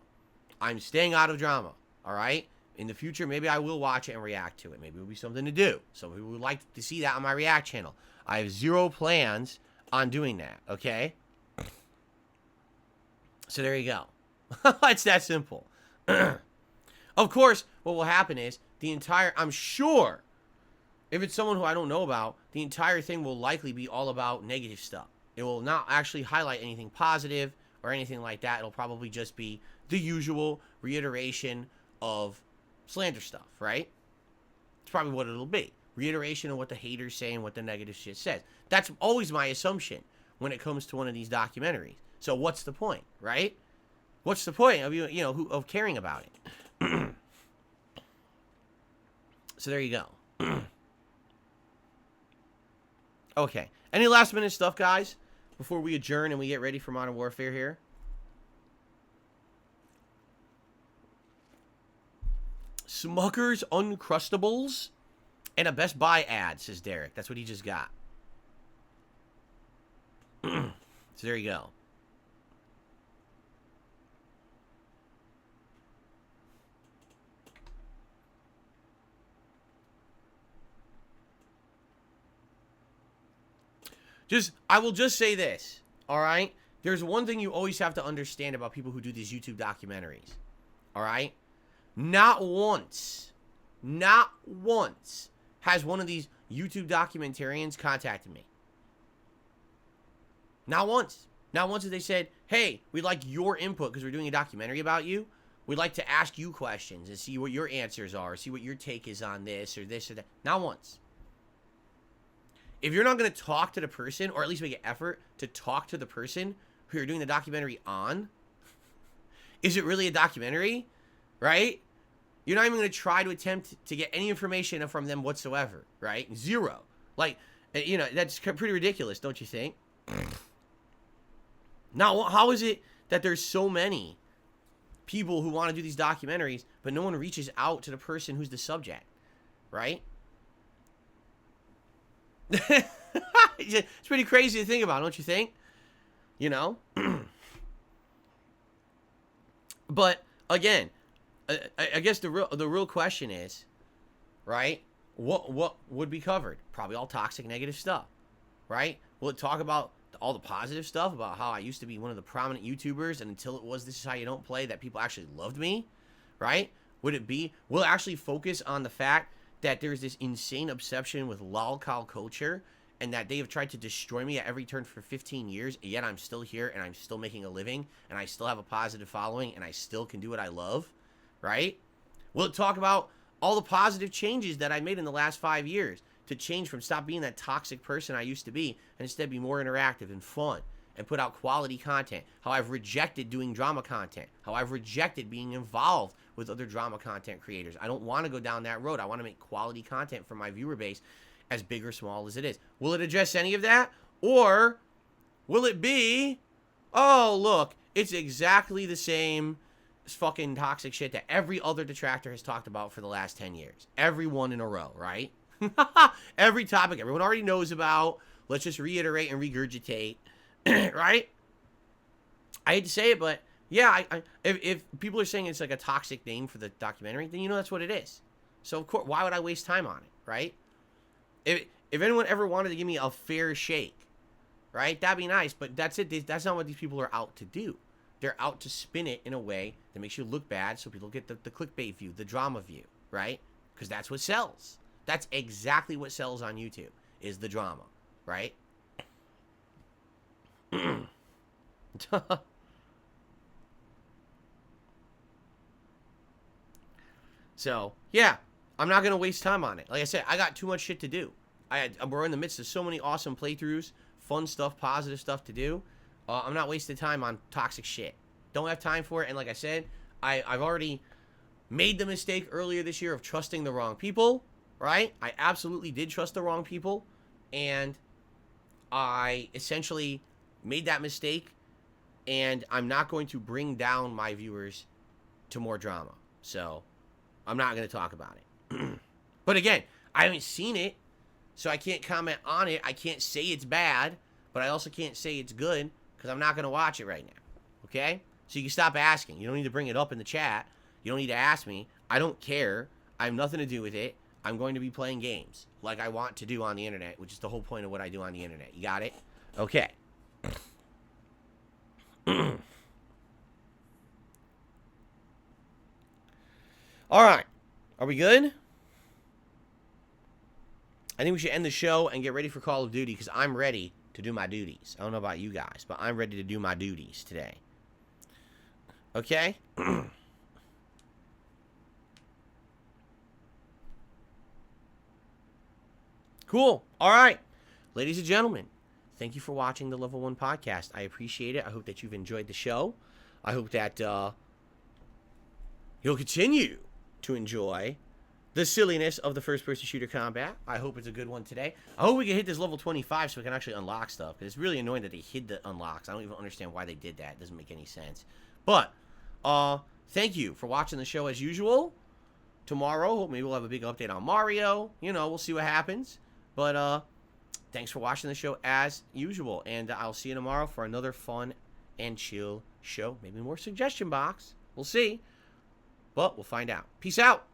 I'm staying out of drama. All right? In the future, maybe I will watch it and react to it. Maybe it'll be something to do. Some people would like to see that on my React channel. I have zero plans on doing that, okay? So there you go. It's that simple. Of course, what will happen is I'm sure, if it's someone who I don't know about, the entire thing will likely be all about negative stuff. It will not actually highlight anything positive or anything like that. It'll probably just be the usual reiteration of slander stuff, right? It's probably what it'll be. Reiteration of what the haters say and what the negative shit says. That's always my assumption when it comes to one of these documentaries. So what's the point, right? What's the point of of caring about it? So there you go. Okay. Any last minute stuff, guys, before we adjourn and we get ready for Modern Warfare here? Smucker's Uncrustables and a Best Buy ad, says Derek. That's what he just got. So there you go. I will just say this, all right? There's one thing you always have to understand about people who do these YouTube documentaries, all right? Not once has one of these YouTube documentarians contacted me. Not once. Not once have they said, hey, we'd like your input because we're doing a documentary about you. We'd like to ask you questions and see what your answers are, see what your take is on this or that. Not once. If you're not going to talk to the person, or at least make an effort to talk to the person who you're doing the documentary on, is it really a documentary? Right? You're not even going to try to attempt to get any information from them whatsoever, right? Zero. Like, you know, that's pretty ridiculous, don't you think? Now, how is it that there's so many people who want to do these documentaries, but no one reaches out to the person who's the subject, right? It's pretty crazy to think about, don't you think? You know? But, again, I guess the real question is, right? What would be covered? Probably all toxic, negative stuff, right? Will it talk about all the positive stuff about how I used to be one of the prominent YouTubers, and until it was This Is How You Don't Play, that people actually loved me, right? Will it actually focus on the fact that there's this insane obsession with lolcow culture, and that they have tried to destroy me at every turn for 15 years, and yet I'm still here, and I'm still making a living, and I still have a positive following, and I still can do what I love, right? Will it talk about all the positive changes that I made in the last 5 years to change from stop being that toxic person I used to be and instead be more interactive and fun and put out quality content? How I've rejected doing drama content. How I've rejected being involved with other drama content creators. I don't want to go down that road. I want to make quality content for my viewer base, as big or small as it is. Will it address any of that? Or will it be, oh, look, it's exactly the same fucking toxic shit that every other detractor has talked about for the last 10 years. Everyone in a row, right? Every topic everyone already knows about. Let's just reiterate and regurgitate, right? I hate to say it, but yeah, if people are saying it's like a toxic name for the documentary, then you know that's what it is. So of course, why would I waste time on it, right? If anyone ever wanted to give me a fair shake, right, that'd be nice. But that's it. That's not what these people are out to do. They're out to spin it in a way that makes you look bad, so people get the clickbait view, the drama view, right? Because that's what sells. That's exactly what sells on YouTube, is the drama, right? So, yeah, I'm not going to waste time on it. Like I said, I got too much shit to do. We're in the midst of so many awesome playthroughs, fun stuff, positive stuff to do. I'm not wasting time on toxic shit. Don't have time for it. And like I said, I've already made the mistake earlier this year of trusting the wrong people, right? I absolutely did trust the wrong people. And I essentially made that mistake. And I'm not going to bring down my viewers to more drama. So I'm not going to talk about it. But again, I haven't seen it, so I can't comment on it. I can't say it's bad, but I also can't say it's good because I'm not going to watch it right now. Okay? So you can stop asking. You don't need to bring it up in the chat. You don't need to ask me. I don't care. I have nothing to do with it. I'm going to be playing games like I want to do on the internet, which is the whole point of what I do on the internet. You got it? Okay. All right. Are we good? I think we should end the show and get ready for Call of Duty because I'm ready to do my duties. I don't know about you guys, but I'm ready to do my duties today. Okay? Cool. All right. Ladies and gentlemen, thank you for watching the Level 1 podcast. I appreciate it. I hope that you've enjoyed the show. I hope that you'll continue to enjoy the silliness of the first-person shooter combat. I hope it's a good one today. I hope we can hit this level 25 so we can actually unlock stuff. Because it's really annoying that they hid the unlocks. I don't even understand why they did that. It doesn't make any sense. But, thank you for watching the show as usual. Tomorrow, maybe we'll have a big update on Mario. You know, we'll see what happens. But, thanks for watching the show as usual. And I'll see you tomorrow for another fun and chill show. Maybe more suggestion box. We'll see. But we'll find out. Peace out.